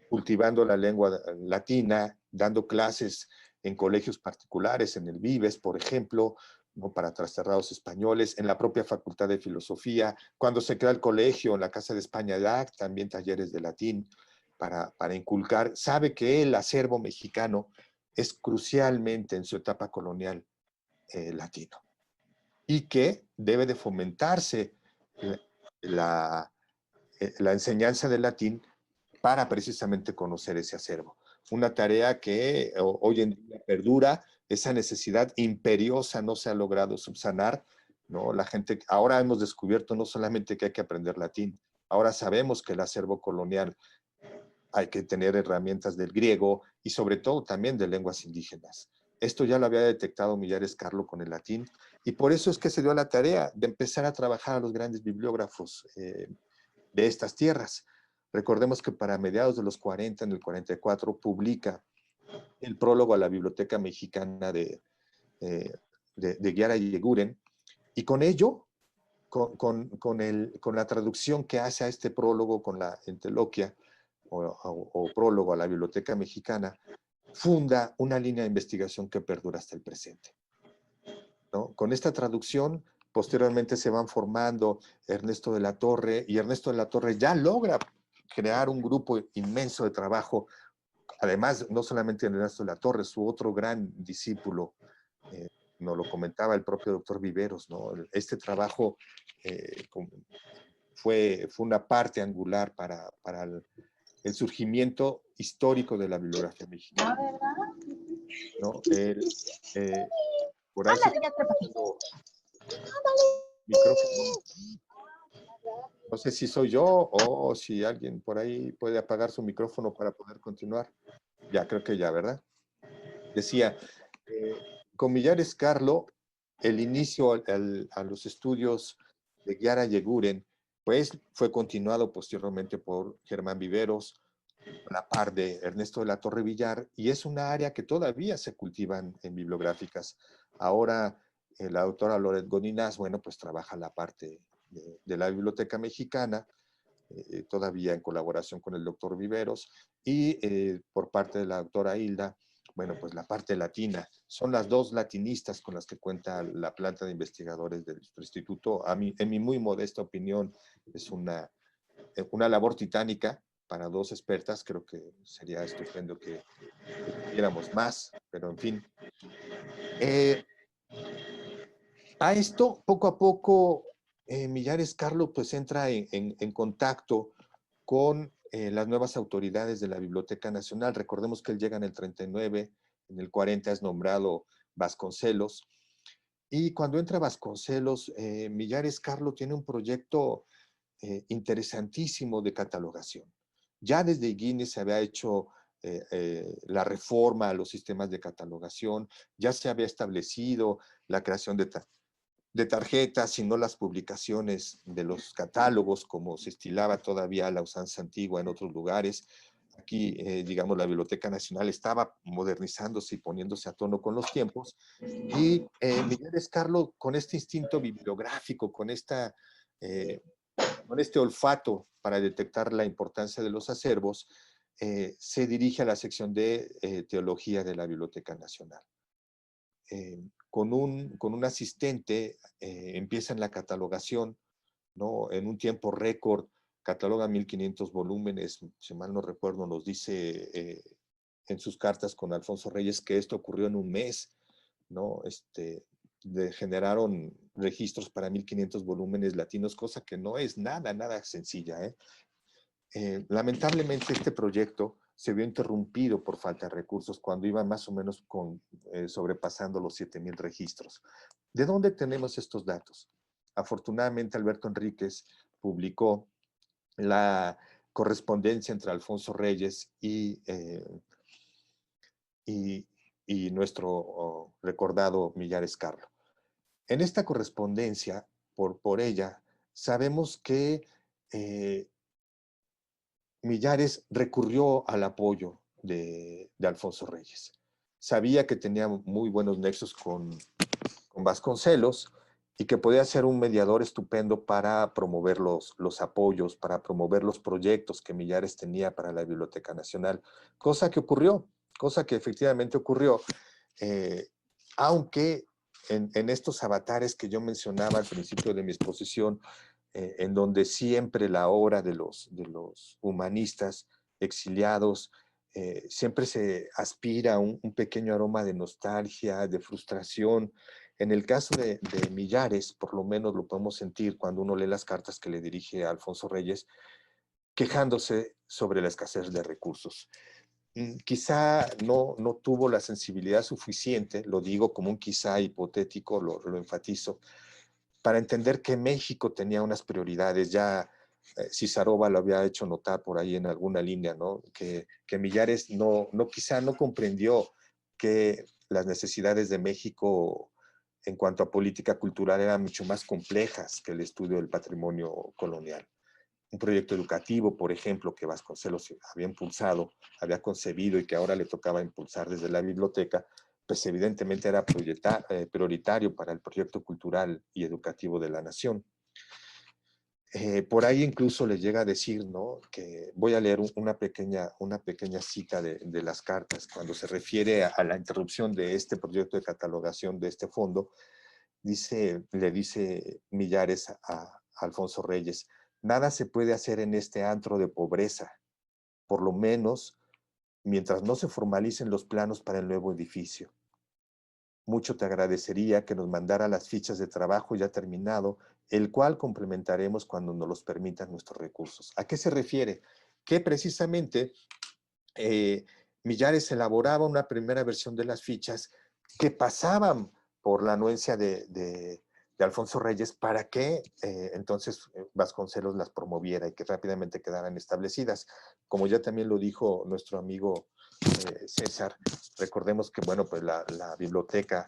cultivando la lengua latina, dando clases en colegios particulares, en el Vives, por ejemplo, ¿no? Para trasterrados españoles, en la propia Facultad de Filosofía, cuando se crea el colegio, en la Casa de España DAC, también talleres de latín, para inculcar. Sabe que el acervo mexicano es crucialmente en su etapa colonial latino, y que debe de fomentarse la enseñanza del latín para precisamente conocer ese acervo. Una tarea que hoy en día perdura, esa necesidad imperiosa no se ha logrado subsanar, ¿no? La gente, ahora hemos descubierto no solamente que hay que aprender latín, ahora sabemos que el acervo colonial hay que tener herramientas del griego y sobre todo también de lenguas indígenas. Esto ya lo había detectado Millares Carlo con el latín, y por eso es que se dio la tarea de empezar a trabajar a los grandes bibliógrafos de estas tierras. Recordemos que para mediados de los 40, en el 44, publica el prólogo a la Biblioteca Mexicana de Guiara y Eguren, y con ello, con la traducción que hace a este prólogo, con la enteloquia o prólogo a la Biblioteca Mexicana, funda una línea de investigación que perdura hasta el presente, ¿no? Con esta traducción, posteriormente se van formando Ernesto de la Torre, y Ernesto de la Torre ya logra crear un grupo inmenso de trabajo además, no solamente Ernesto de la Torre, su otro gran discípulo, nos lo comentaba el propio doctor Viveros, ¿no? Este trabajo fue una parte angular para el surgimiento histórico de la bibliografía mexicana, ¿no? Por ahí se micrófono. No sé si soy yo o si alguien por ahí puede apagar su micrófono para poder continuar. Ya, creo que ya, ¿verdad? Decía, con Millares Carlo, el inicio a los estudios de Guiara Yeguren, pues fue continuado posteriormente por Germán Viveros, a la par de Ernesto de la Torre Villar, y es una área que todavía se cultivan en bibliográficas. Ahora, la doctora Loret Godinás, bueno, pues trabaja la parte de la Biblioteca Mexicana, todavía en colaboración con el doctor Viveros, y por parte de la doctora Hilda, bueno, pues la parte latina. Son las dos latinistas con las que cuenta la planta de investigadores del instituto. En mi muy modesta opinión, es una labor titánica para dos expertas. Creo que sería estupendo que tuviéramos más, pero en fin. A esto, poco a poco, Millares Carlo pues entra en contacto con las nuevas autoridades de la Biblioteca Nacional. Recordemos que él llega en el 39, en el 40 es nombrado Vasconcelos, y cuando entra Vasconcelos, Millares Carlo tiene un proyecto interesantísimo de catalogación. Ya desde Guinness se había hecho la reforma a los sistemas de catalogación, ya se había establecido la creación de tarjetas, sino las publicaciones de los catálogos, como se estilaba todavía la usanza antigua en otros lugares. Aquí, digamos, la Biblioteca Nacional estaba modernizándose y poniéndose a tono con los tiempos. Y Millares Carlo, con este instinto bibliográfico, con este olfato para detectar la importancia de los acervos, se dirige a la sección de Teología de la Biblioteca Nacional. Con un asistente empiezan la catalogación, ¿no? En un tiempo récord, cataloga 1500 volúmenes, si mal no recuerdo, nos dice en sus cartas con Alfonso Reyes que esto ocurrió en un mes, ¿no? Generaron registros para 1500 volúmenes latinos, cosa que no es nada sencilla, ¿eh? Lamentablemente este proyecto se vio interrumpido por falta de recursos cuando iba más o menos sobrepasando los 7000 registros. ¿De dónde tenemos estos datos? Afortunadamente Alberto Enríquez publicó la correspondencia entre Alfonso Reyes y nuestro recordado Millares Carlo. En esta correspondencia, por ella, sabemos que Millares recurrió al apoyo de Alfonso Reyes. Sabía que tenía muy buenos nexos con Vasconcelos y que podía ser un mediador estupendo para promover los apoyos, para promover los proyectos que Millares tenía para la Biblioteca Nacional, cosa que efectivamente ocurrió, aunque en estos avatares que yo mencionaba al principio de mi exposición, en donde siempre la obra de los humanistas exiliados siempre se aspira a un pequeño aroma de nostalgia, de frustración. En el caso de Millares, por lo menos lo podemos sentir cuando uno lee las cartas que le dirige a Alfonso Reyes, quejándose sobre la escasez de recursos. Quizá no tuvo la sensibilidad suficiente, lo digo como un quizá hipotético, lo enfatizo, para entender que México tenía unas prioridades. Ya Cizarova lo había hecho notar por ahí en alguna línea, ¿no? Que Millares quizá no comprendió que las necesidades de México en cuanto a política cultural eran mucho más complejas que el estudio del patrimonio colonial. Un proyecto educativo, por ejemplo, que Vasconcelos había impulsado, había concebido y que ahora le tocaba impulsar desde la biblioteca, pues evidentemente era prioritario para el proyecto cultural y educativo de la nación. Por ahí incluso le llega a decir, ¿no? Que voy a leer una pequeña cita de las cartas cuando se refiere a la interrupción de este proyecto de catalogación de este fondo. Le dice Millares a Alfonso Reyes: nada se puede hacer en este antro de pobreza, por lo menos mientras no se formalicen los planos para el nuevo edificio. Mucho te agradecería que nos mandara las fichas de trabajo ya terminado, el cual complementaremos cuando nos los permitan nuestros recursos. ¿A qué se refiere? Que precisamente Millares elaboraba una primera versión de las fichas que pasaban por la anuencia de Alfonso Reyes para que entonces Vasconcelos las promoviera y que rápidamente quedaran establecidas. Como ya también lo dijo nuestro amigo César, recordemos que, bueno, pues la biblioteca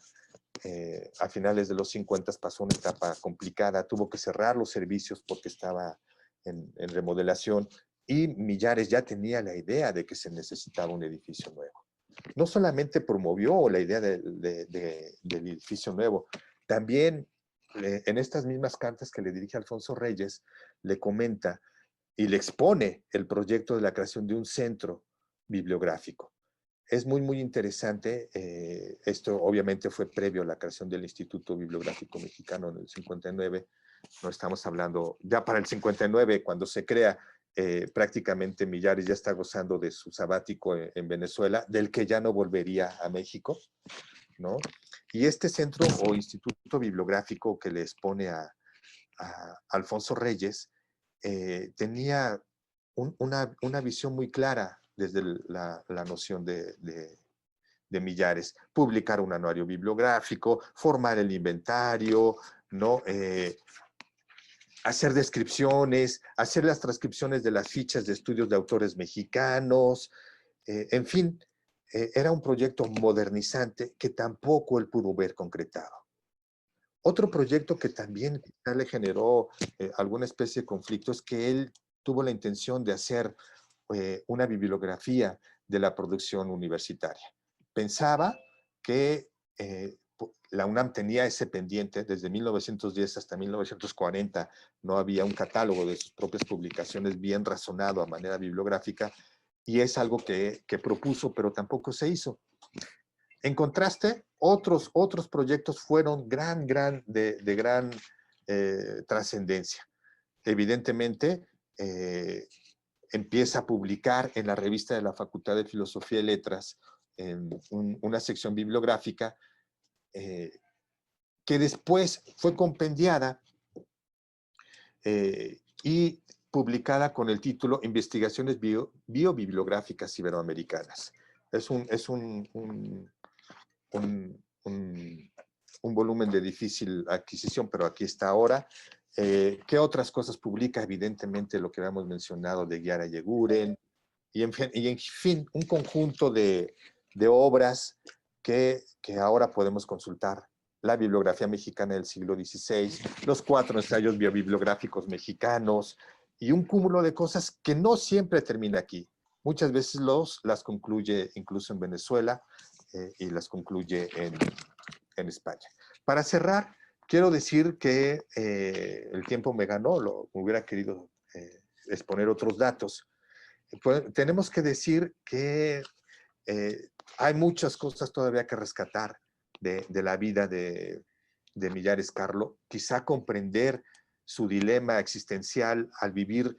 a finales de los 50 pasó una etapa complicada, tuvo que cerrar los servicios porque estaba en remodelación, y Millares ya tenía la idea de que se necesitaba un edificio nuevo. No solamente promovió la idea del edificio nuevo, también en estas mismas cartas que le dirige Alfonso Reyes, le comenta y le expone el proyecto de la creación de un centro bibliográfico. Es muy, muy interesante. Esto obviamente fue previo a la creación del Instituto Bibliográfico Mexicano en el 59. No estamos hablando, ya para el 59, cuando se crea, prácticamente Millares ya está gozando de su sabático en Venezuela, del que ya no volvería a México, ¿no? Y este centro o instituto bibliográfico que le expone a Alfonso Reyes tenía una visión muy clara desde la noción de Millares: publicar un anuario bibliográfico, formar el inventario, ¿no? Hacer descripciones, hacer las transcripciones de las fichas de estudios de autores mexicanos, en fin, era un proyecto modernizante que tampoco él pudo ver concretado. Otro proyecto que también le generó alguna especie de conflicto es que él tuvo la intención de hacer una bibliografía de la producción universitaria. Pensaba que la UNAM tenía ese pendiente. Desde 1910 hasta 1940 no había un catálogo de sus propias publicaciones bien razonado a manera bibliográfica, y es algo que propuso, pero tampoco se hizo. En contraste, otros proyectos fueron de gran trascendencia. Evidentemente, empieza a publicar en la revista de la Facultad de Filosofía y Letras en una sección bibliográfica que después fue compendiada y publicada con el título Investigaciones Biobibliográficas Iberoamericanas. Es un volumen de difícil adquisición, pero aquí está ahora. ¿Qué otras cosas publica? Evidentemente lo que habíamos mencionado de Guiara Yeguren, y en fin, un conjunto de obras que ahora podemos consultar. La bibliografía mexicana del siglo XVI, los 4 ensayos biobibliográficos mexicanos, y un cúmulo de cosas que no siempre termina aquí. Muchas veces las concluye incluso en Venezuela y las concluye en España. Para cerrar, quiero decir que el tiempo me ganó, hubiera querido exponer otros datos. Pues, tenemos que decir que hay muchas cosas todavía que rescatar de la vida de Millares Carlo. Quizá comprender su dilema existencial al vivir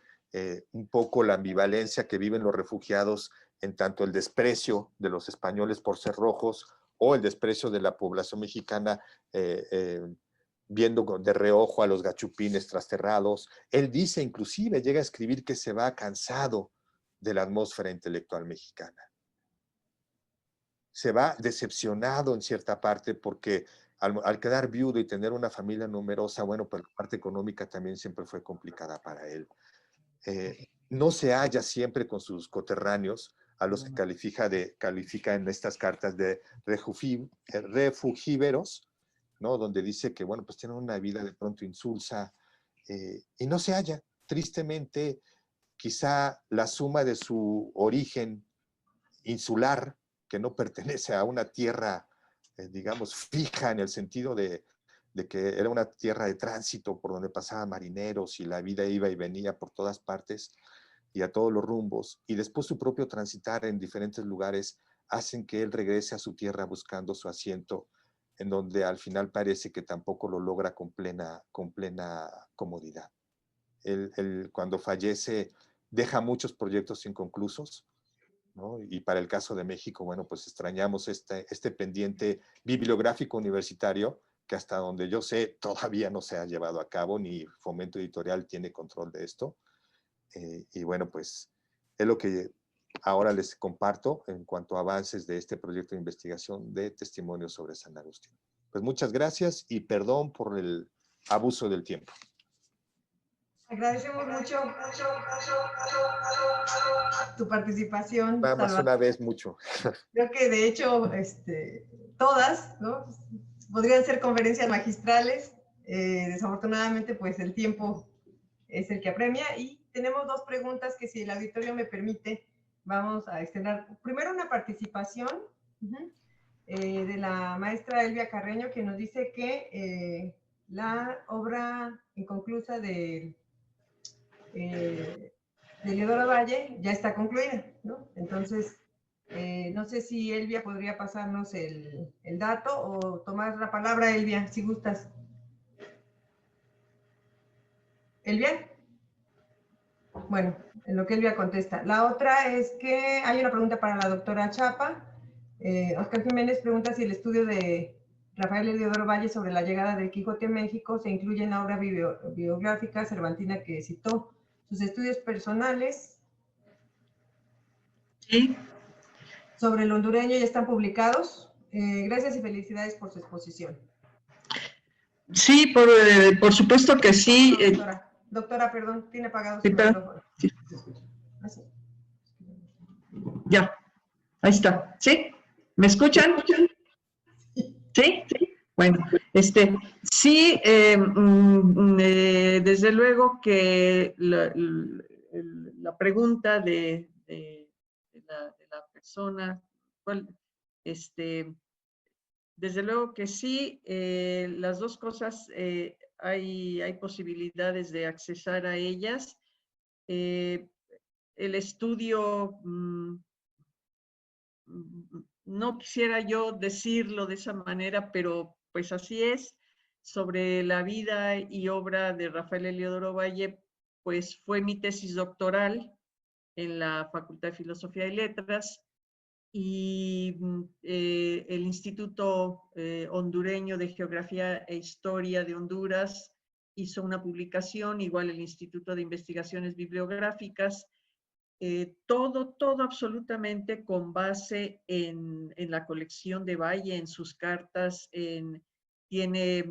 un poco la ambivalencia que viven los refugiados, en tanto el desprecio de los españoles por ser rojos o el desprecio de la población mexicana viendo de reojo a los gachupines trasterrados. Él dice, inclusive, llega a escribir que se va cansado de la atmósfera intelectual mexicana. Se va decepcionado en cierta parte porque al quedar viudo y tener una familia numerosa, bueno, pues la parte económica también siempre fue complicada para él. No se halla siempre con sus coterráneos, a los que califica en estas cartas de refugíveros, ¿no? Donde dice que, bueno, pues tienen una vida de pronto insulsa, y no se halla. Tristemente, quizá la suma de su origen insular, que no pertenece a una tierra, digamos, fija en el sentido de que era una tierra de tránsito por donde pasaban marineros y la vida iba y venía por todas partes y a todos los rumbos, y después su propio transitar en diferentes lugares hacen que él regrese a su tierra buscando su asiento, en donde al final parece que tampoco lo logra con plena comodidad. Él, cuando fallece, deja muchos proyectos inconclusos, ¿no? Y para el caso de México, bueno, pues extrañamos este pendiente bibliográfico universitario que hasta donde yo sé todavía no se ha llevado a cabo, ni Fomento Editorial tiene control de esto. Y bueno, pues es lo que ahora les comparto en cuanto a avances de este proyecto de investigación de testimonios sobre San Agustín. Pues muchas gracias y perdón por el abuso del tiempo. Agradecemos mucho tu participación, Nada más Salvador. una vez mucho. Creo que de hecho todas, ¿no? Podrían ser conferencias magistrales. Desafortunadamente, pues el tiempo es el que apremia y tenemos dos preguntas que, si el auditorio me permite, vamos a extender. Primero, una participación de la maestra Elvia Carreño, que nos dice que la obra inconclusa de Eleodoro Valle ya está concluida, ¿no? Entonces, no sé si Elvia podría pasarnos el dato o tomar la palabra, Elvia, si gustas. ¿Elvia? Bueno, en lo que Elvia contesta. La otra es que hay una pregunta para la doctora Chapa. Oscar Jiménez pregunta si el estudio de Rafael Eleodoro Valle sobre la llegada del Quijote a México se incluye en la obra biográfica cervantina que citó. Sus estudios personales Sí. sobre el hondureño ya están publicados. Gracias y felicidades por su exposición. Sí, por supuesto que sí. Doctora, perdón, tiene apagado su Sí, micrófono. sí. Así. Ya, ahí está. ¿Sí? ¿Me escuchan? ¿Sí? Bueno, sí, desde luego que la pregunta de la persona, desde luego que sí, las dos cosas, hay posibilidades de accesar a ellas. El estudio, no quisiera yo decirlo de esa manera, pero pues así es, sobre la vida y obra de Rafael Eleodoro Valle, pues fue mi tesis doctoral en la Facultad de Filosofía y Letras, y el Instituto Hondureño de Geografía e Historia de Honduras hizo una publicación, igual el Instituto de Investigaciones Bibliográficas, todo absolutamente con base en la colección de Valle, en sus cartas, tiene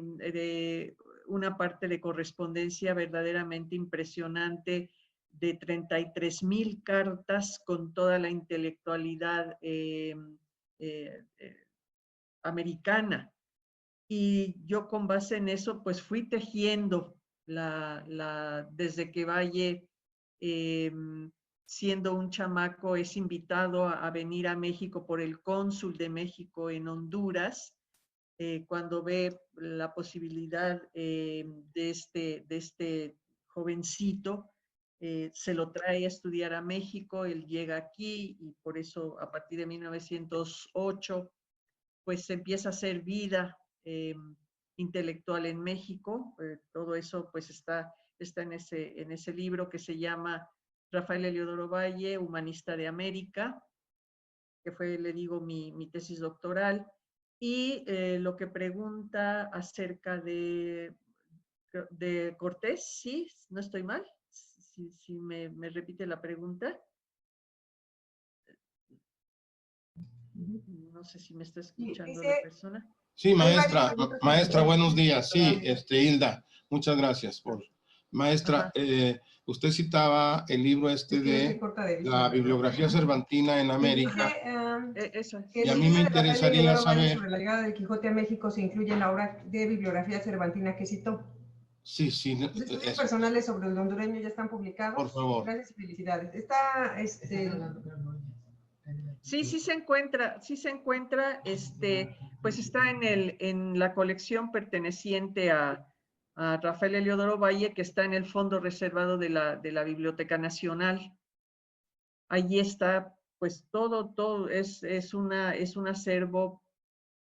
una parte de correspondencia verdaderamente impresionante de 33,000 cartas con toda la intelectualidad americana. Y yo con base en eso, pues fui tejiendo desde que Valle, siendo un chamaco, es invitado a venir a México por el cónsul de México en Honduras, cuando ve la posibilidad de este jovencito, se lo trae a estudiar a México, él llega aquí y por eso a partir de 1908 pues se empieza a hacer vida intelectual en México. Todo eso pues está en ese libro que se llama Rafael Eleodoro Valle, Humanista de América, que fue, le digo, mi tesis doctoral. Y lo que pregunta acerca de Cortés, ¿sí? ¿No estoy mal? Si me repite la pregunta. No sé si me está escuchando la persona. Sí, maestra, buenos días. Sí, Hilda, muchas gracias. Maestra, usted citaba el libro de la bibliografía cervantina en América. Y a mí me interesaría saber... sobre la llegada del Quijote a México se incluye en la obra de bibliografía cervantina que citó. Sí, sí. Los estudios personales sobre el hondureño ya están publicados. Por favor. Gracias y felicidades. Sí se encuentra, pues está en la colección perteneciente a Rafael Eleodoro Valle, que está en el fondo reservado de la Biblioteca Nacional. Allí está, pues todo es un acervo,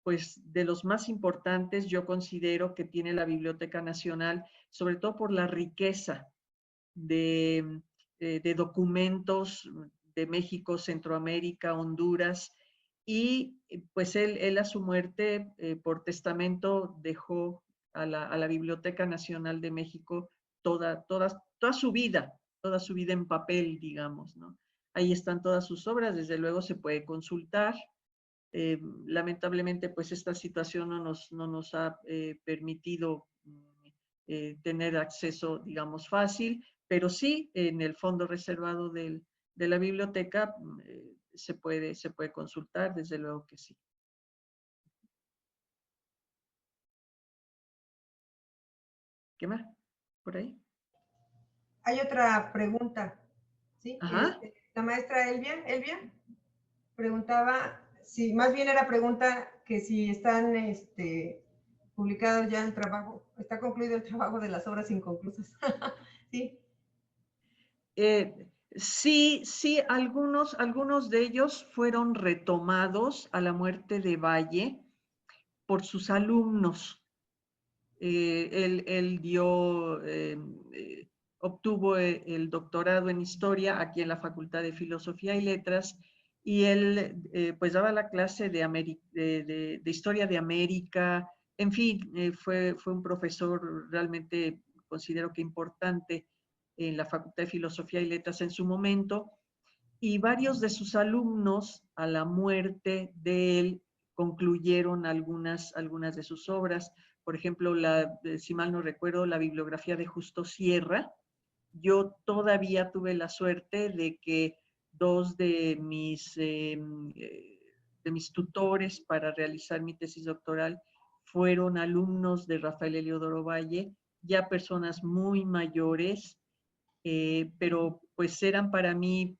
pues de los más importantes, yo considero, que tiene la Biblioteca Nacional, sobre todo por la riqueza de documentos de México, Centroamérica, Honduras, y pues él a su muerte por testamento dejó a la Biblioteca Nacional de México toda su vida en papel, digamos, ¿no? Ahí están todas sus obras, desde luego se puede consultar. Lamentablemente, pues esta situación no nos ha permitido tener acceso, digamos, fácil, pero sí en el fondo reservado de la biblioteca se puede consultar, desde luego que sí. ¿Qué más? ¿Por ahí? Hay otra pregunta, ¿sí? Ajá. La maestra Elvia preguntaba, si más bien era pregunta que si están publicados ya el trabajo, está concluido el trabajo de las obras inconclusas. ¿Sí? Sí, algunos de ellos fueron retomados a la muerte de Valle por sus alumnos. Él obtuvo el doctorado en Historia aquí en la Facultad de Filosofía y Letras, y él pues daba la clase de Historia de América. En fin, fue un profesor realmente, considero que importante en la Facultad de Filosofía y Letras en su momento, y varios de sus alumnos a la muerte de él concluyeron algunas de sus obras. Por ejemplo, si mal no recuerdo, la bibliografía de Justo Sierra. Yo todavía tuve la suerte de que dos de mis tutores para realizar mi tesis doctoral fueron alumnos de Rafael Heliodoro Valle, ya personas muy mayores, pero pues eran para mí,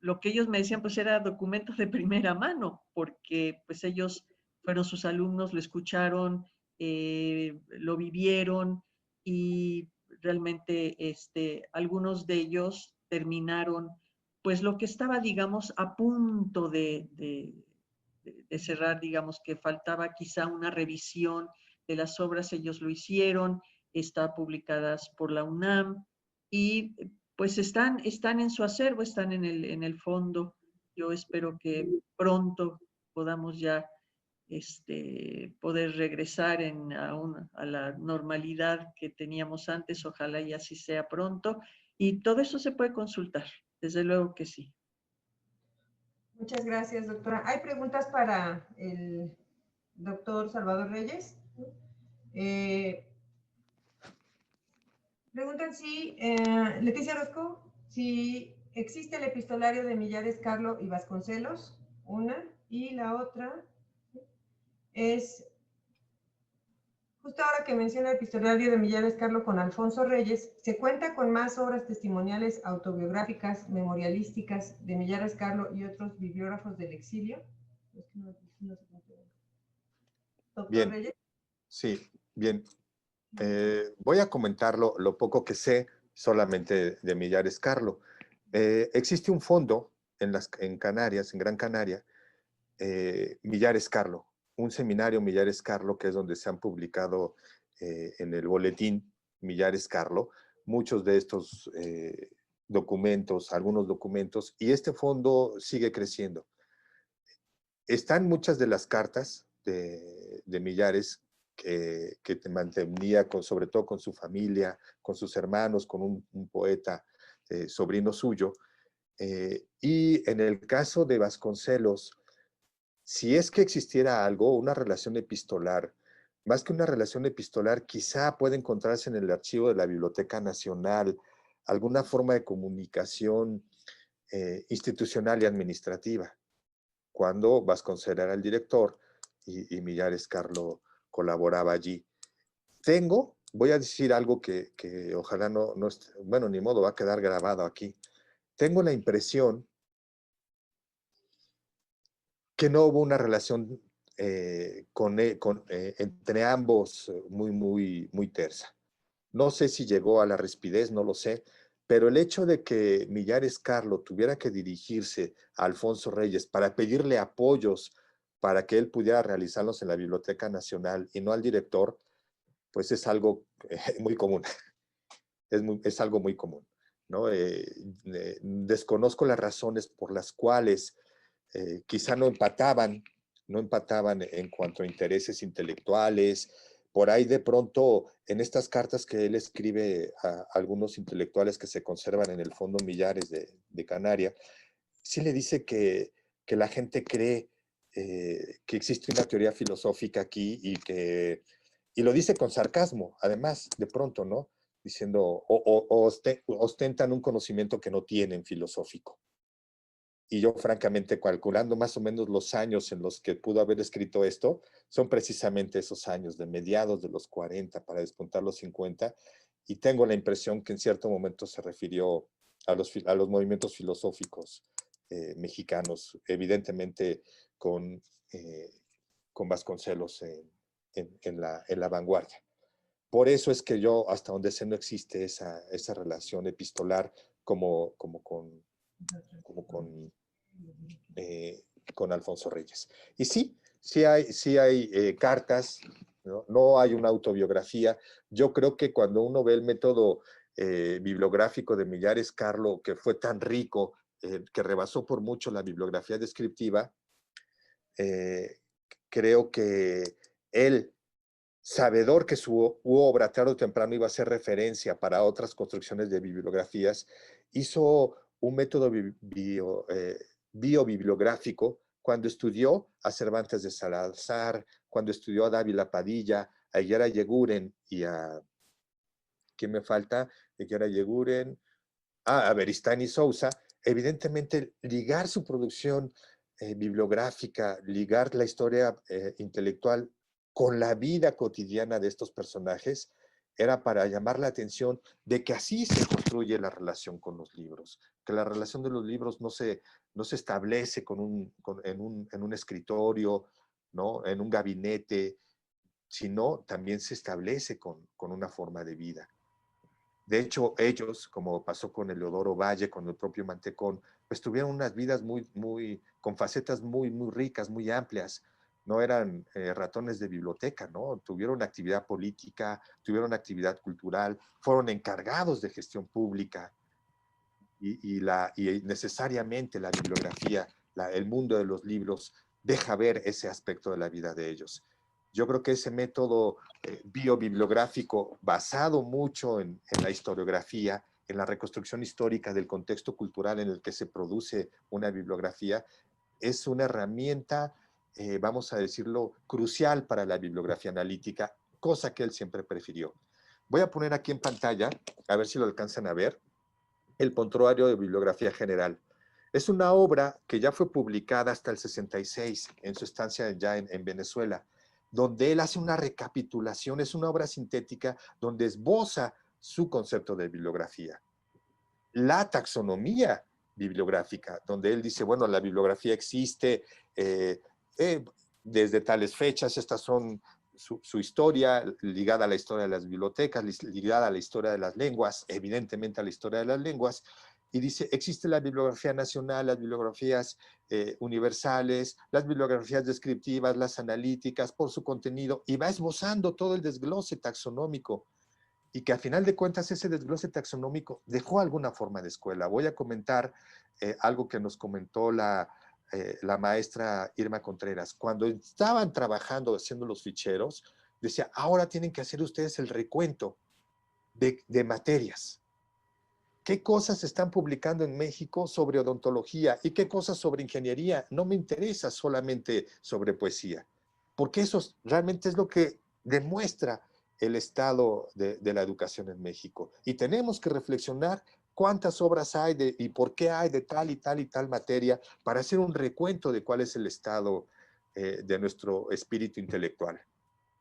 lo que ellos me decían pues era documentos de primera mano, porque pues ellos fueron sus alumnos, lo escucharon, lo vivieron, y realmente algunos de ellos terminaron pues lo que estaba, digamos, a punto de cerrar, digamos que faltaba quizá una revisión de las obras, ellos lo hicieron, están publicadas por la UNAM, y pues están en su acervo, están en el fondo. Yo espero que pronto podamos ya poder regresar a la normalidad que teníamos antes, ojalá y así sea pronto, y todo eso se puede consultar, desde luego que sí. Muchas gracias, doctora. Hay preguntas para el doctor Salvador Reyes. Preguntan si, Leticia Orozco, si existe el epistolario de Millares Carlo y Vasconcelos, una, y la otra es, justo ahora que menciona el epistolario de Millares Carlo con Alfonso Reyes, ¿se cuenta con más obras testimoniales autobiográficas, memorialísticas de Millares Carlo y otros bibliógrafos del exilio? Doctor bien. Reyes. Sí, bien. Voy a comentar lo poco que sé solamente de Millares Carlo. Existe un fondo en Canarias, en Gran Canaria, Millares Carlo, un seminario Millares Carlo, que es donde se han publicado en el boletín Millares Carlo muchos de estos documentos, algunos documentos, y este fondo sigue creciendo. Están muchas de las cartas de Millares que te mantenía sobre todo con su familia, con sus hermanos, con un poeta sobrino suyo. Y en el caso de Vasconcelos, si es que existiera algo, una relación epistolar, más que una relación epistolar, quizá puede encontrarse en el archivo de la Biblioteca Nacional alguna forma de comunicación institucional y administrativa, cuando Vasconcelos era el director y Millares Carlo colaboraba allí. Voy a decir algo que ojalá no bueno, ni modo, va a quedar grabado aquí. Tengo la impresión que no hubo una relación entre ambos muy tersa. No sé si llegó a la rispidez, no lo sé, pero el hecho de que Millares Carlo tuviera que dirigirse a Alfonso Reyes para pedirle apoyos para que él pudiera realizarlos en la Biblioteca Nacional y no al director, pues es algo muy común. Es algo muy común. ¿no? Desconozco las razones por las cuales quizá no empataban en cuanto a intereses intelectuales. Por ahí de pronto, en estas cartas que él escribe a algunos intelectuales que se conservan en el Fondo Millares de Canarias, sí le dice que la gente cree que existe una teoría filosófica aquí y lo dice con sarcasmo, además, de pronto, ¿no? Diciendo, ostentan un conocimiento que no tienen filosófico. Y yo, francamente, calculando más o menos los años en los que pudo haber escrito esto, son precisamente esos años de mediados de los 40 para despuntar los 50, y tengo la impresión que en cierto momento se refirió a los movimientos filosóficos mexicanos, evidentemente con Vasconcelos en la vanguardia. Por eso es que yo, hasta donde sé, no existe esa relación epistolar como con Alfonso Reyes. Y sí hay cartas, ¿no? No hay una autobiografía. Yo creo que cuando uno ve el método bibliográfico de Millares Carlo, que fue tan rico, que rebasó por mucho la bibliografía descriptiva, creo que él, sabedor que su obra tarde o temprano iba a ser referencia para otras construcciones de bibliografías, hizo un método biobibliográfico cuando estudió a Cervantes de Salazar, cuando estudió a Dávila Padilla, a Higuera Yeguren y a... ¿Quién me falta? Higuera Yeguren, a Beristán y Sousa. Evidentemente, ligar su producción bibliográfica, ligar la historia intelectual con la vida cotidiana de estos personajes, era para llamar la atención de que así se construye la relación con los libros, que la relación de los libros no se establece en un escritorio, ¿no? En un gabinete, sino también se establece con una forma de vida. De hecho, ellos, como pasó con Eleodoro Valle, con el propio Mantecón, pues tuvieron unas vidas con facetas muy ricas, muy amplias. No eran ratones de biblioteca, ¿no? Tuvieron actividad política, tuvieron actividad cultural, fueron encargados de gestión pública y necesariamente la bibliografía, el mundo de los libros, deja ver ese aspecto de la vida de ellos. Yo creo que ese método biobibliográfico, basado mucho en la historiografía, en la reconstrucción histórica del contexto cultural en el que se produce una bibliografía, es una herramienta, vamos a decirlo, crucial para la bibliografía analítica, cosa que él siempre prefirió. Voy a poner aquí en pantalla, a ver si lo alcanzan a ver, el Prontuario de Bibliografía General. Es una obra que ya fue publicada hasta el 66, en su estancia ya en Venezuela, donde él hace una recapitulación, es una obra sintética donde esboza su concepto de bibliografía. La taxonomía bibliográfica, donde él dice, bueno, la bibliografía existe desde tales fechas, estas son su historia, ligada a la historia de las bibliotecas, ligada a la historia de las lenguas, evidentemente a la historia de las lenguas, y dice, existe la bibliografía nacional, las bibliografías universales, las bibliografías descriptivas, las analíticas, por su contenido, y va esbozando todo el desglose taxonómico, y que a final de cuentas ese desglose taxonómico dejó alguna forma de escuela. Voy a comentar algo que nos comentó la maestra Irma Contreras. Cuando estaban trabajando, haciendo los ficheros, decía, ahora tienen que hacer ustedes el recuento de materias. ¿Qué cosas están publicando en México sobre odontología y qué cosas sobre ingeniería? No me interesa solamente sobre poesía, porque eso realmente es lo que demuestra el estado de la educación en México. Y tenemos que reflexionar cuántas obras hay y por qué hay de tal y tal y tal materia para hacer un recuento de cuál es el estado de nuestro espíritu intelectual,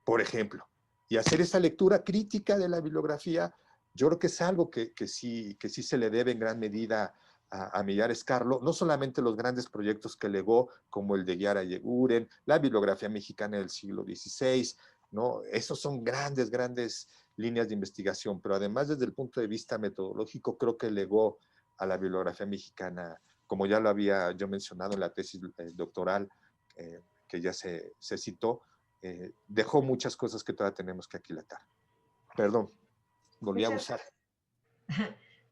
por ejemplo. Y hacer esa lectura crítica de la bibliografía, yo creo que es algo que sí se le debe en gran medida a Millares Carlo, no solamente los grandes proyectos que legó, como el de Higuera Yeguren, la bibliografía mexicana del siglo XVI, ¿no? Esos son grandes líneas de investigación, pero además desde el punto de vista metodológico, creo que legó a la bibliografía mexicana, como ya lo había yo mencionado en la tesis doctoral, que ya se citó, dejó muchas cosas que todavía tenemos que aquilatar. Perdón, volví a usar.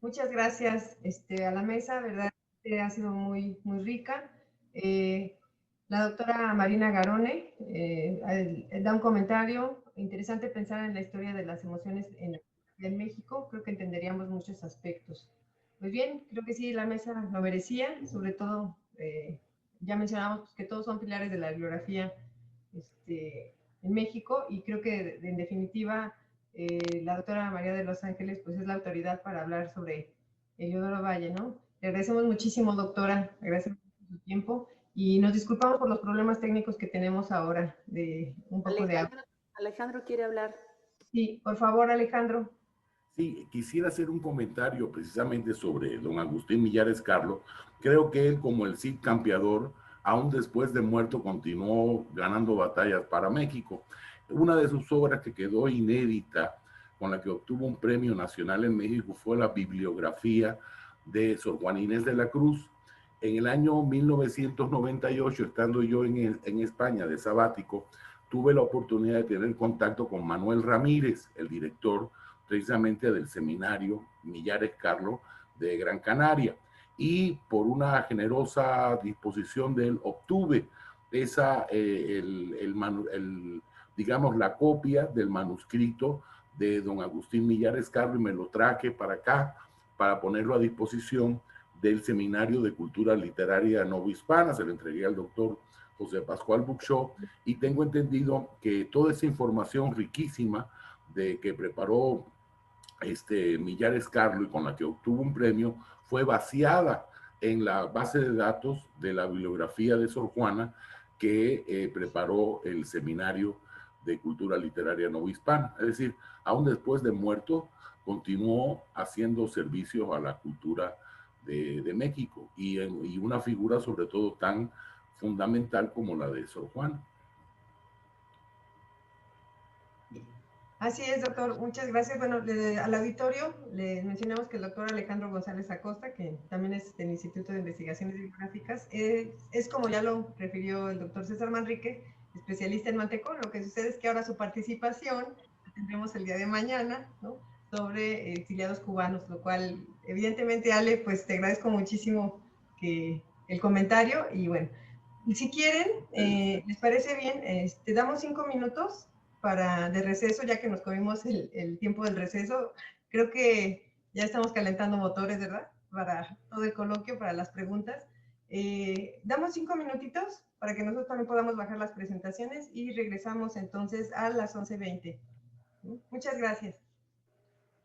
Muchas gracias a la mesa, ¿verdad? Ha sido muy, muy rica. La doctora Marina Garone da un comentario. Interesante pensar en la historia de las emociones en México. Creo que entenderíamos muchos aspectos. Pues bien, creo que sí, la mesa lo merecía. Sobre todo, ya mencionamos pues, que todos son pilares de la bibliografía en México y creo que en definitiva la doctora María de los Ángeles pues es la autoridad para hablar sobre Eliodoro Valle, ¿no? Le agradecemos muchísimo, doctora, agradecemos su tiempo y nos disculpamos por los problemas técnicos que tenemos ahora de un poco de agua. Alejandro quiere hablar. Sí, por favor, Alejandro. Sí, quisiera hacer un comentario precisamente sobre don Agustín Millares Carlo. Creo que él, como el Cid campeador, aún después de muerto, continuó ganando batallas para México. Una de sus obras que quedó inédita, con la que obtuvo un premio nacional en México, fue la bibliografía de Sor Juana Inés de la Cruz. En el año 1998, estando yo en España de sabático, tuve la oportunidad de tener contacto con Manuel Ramírez, el director precisamente del seminario Millares Carlo de Gran Canaria. Y por una generosa disposición de él, obtuve esa, digamos, la copia del manuscrito de don Agustín Millares Carlo y me lo traje para acá para ponerlo a disposición del Seminario de Cultura Literaria Novohispana. Se lo entregué al doctor José Pascual Buxó y tengo entendido que toda esa información riquísima de que preparó Millares Carlo y con la que obtuvo un premio fue vaciada en la base de datos de la bibliografía de Sor Juana que preparó el Seminario de Cultura Literaria Novohispana. Es decir, aún después de muerto, continuó haciendo servicios a la cultura de México y una figura sobre todo tan fundamental como la de Sor Juana. Así es, doctor. Muchas gracias. Bueno, al auditorio les mencionamos que el doctor Alejandro González Acosta, que también es del Instituto de Investigaciones Bibliográficas, es como ya lo refirió el doctor César Manrique, especialista en Mantecón. Lo que sucede es que ahora su participación la tendremos el día de mañana, ¿no? Sobre exiliados cubanos, lo cual, evidentemente, Ale, pues te agradezco muchísimo el comentario y bueno, si quieren, ¿les parece bien? Te damos 5 minutos de receso, ya que nos comimos el tiempo del receso. Creo que ya estamos calentando motores, ¿verdad? Para todo el coloquio, para las preguntas. Damos 5 minutitos para que nosotros también podamos bajar las presentaciones y regresamos entonces a las 11:20. Muchas gracias.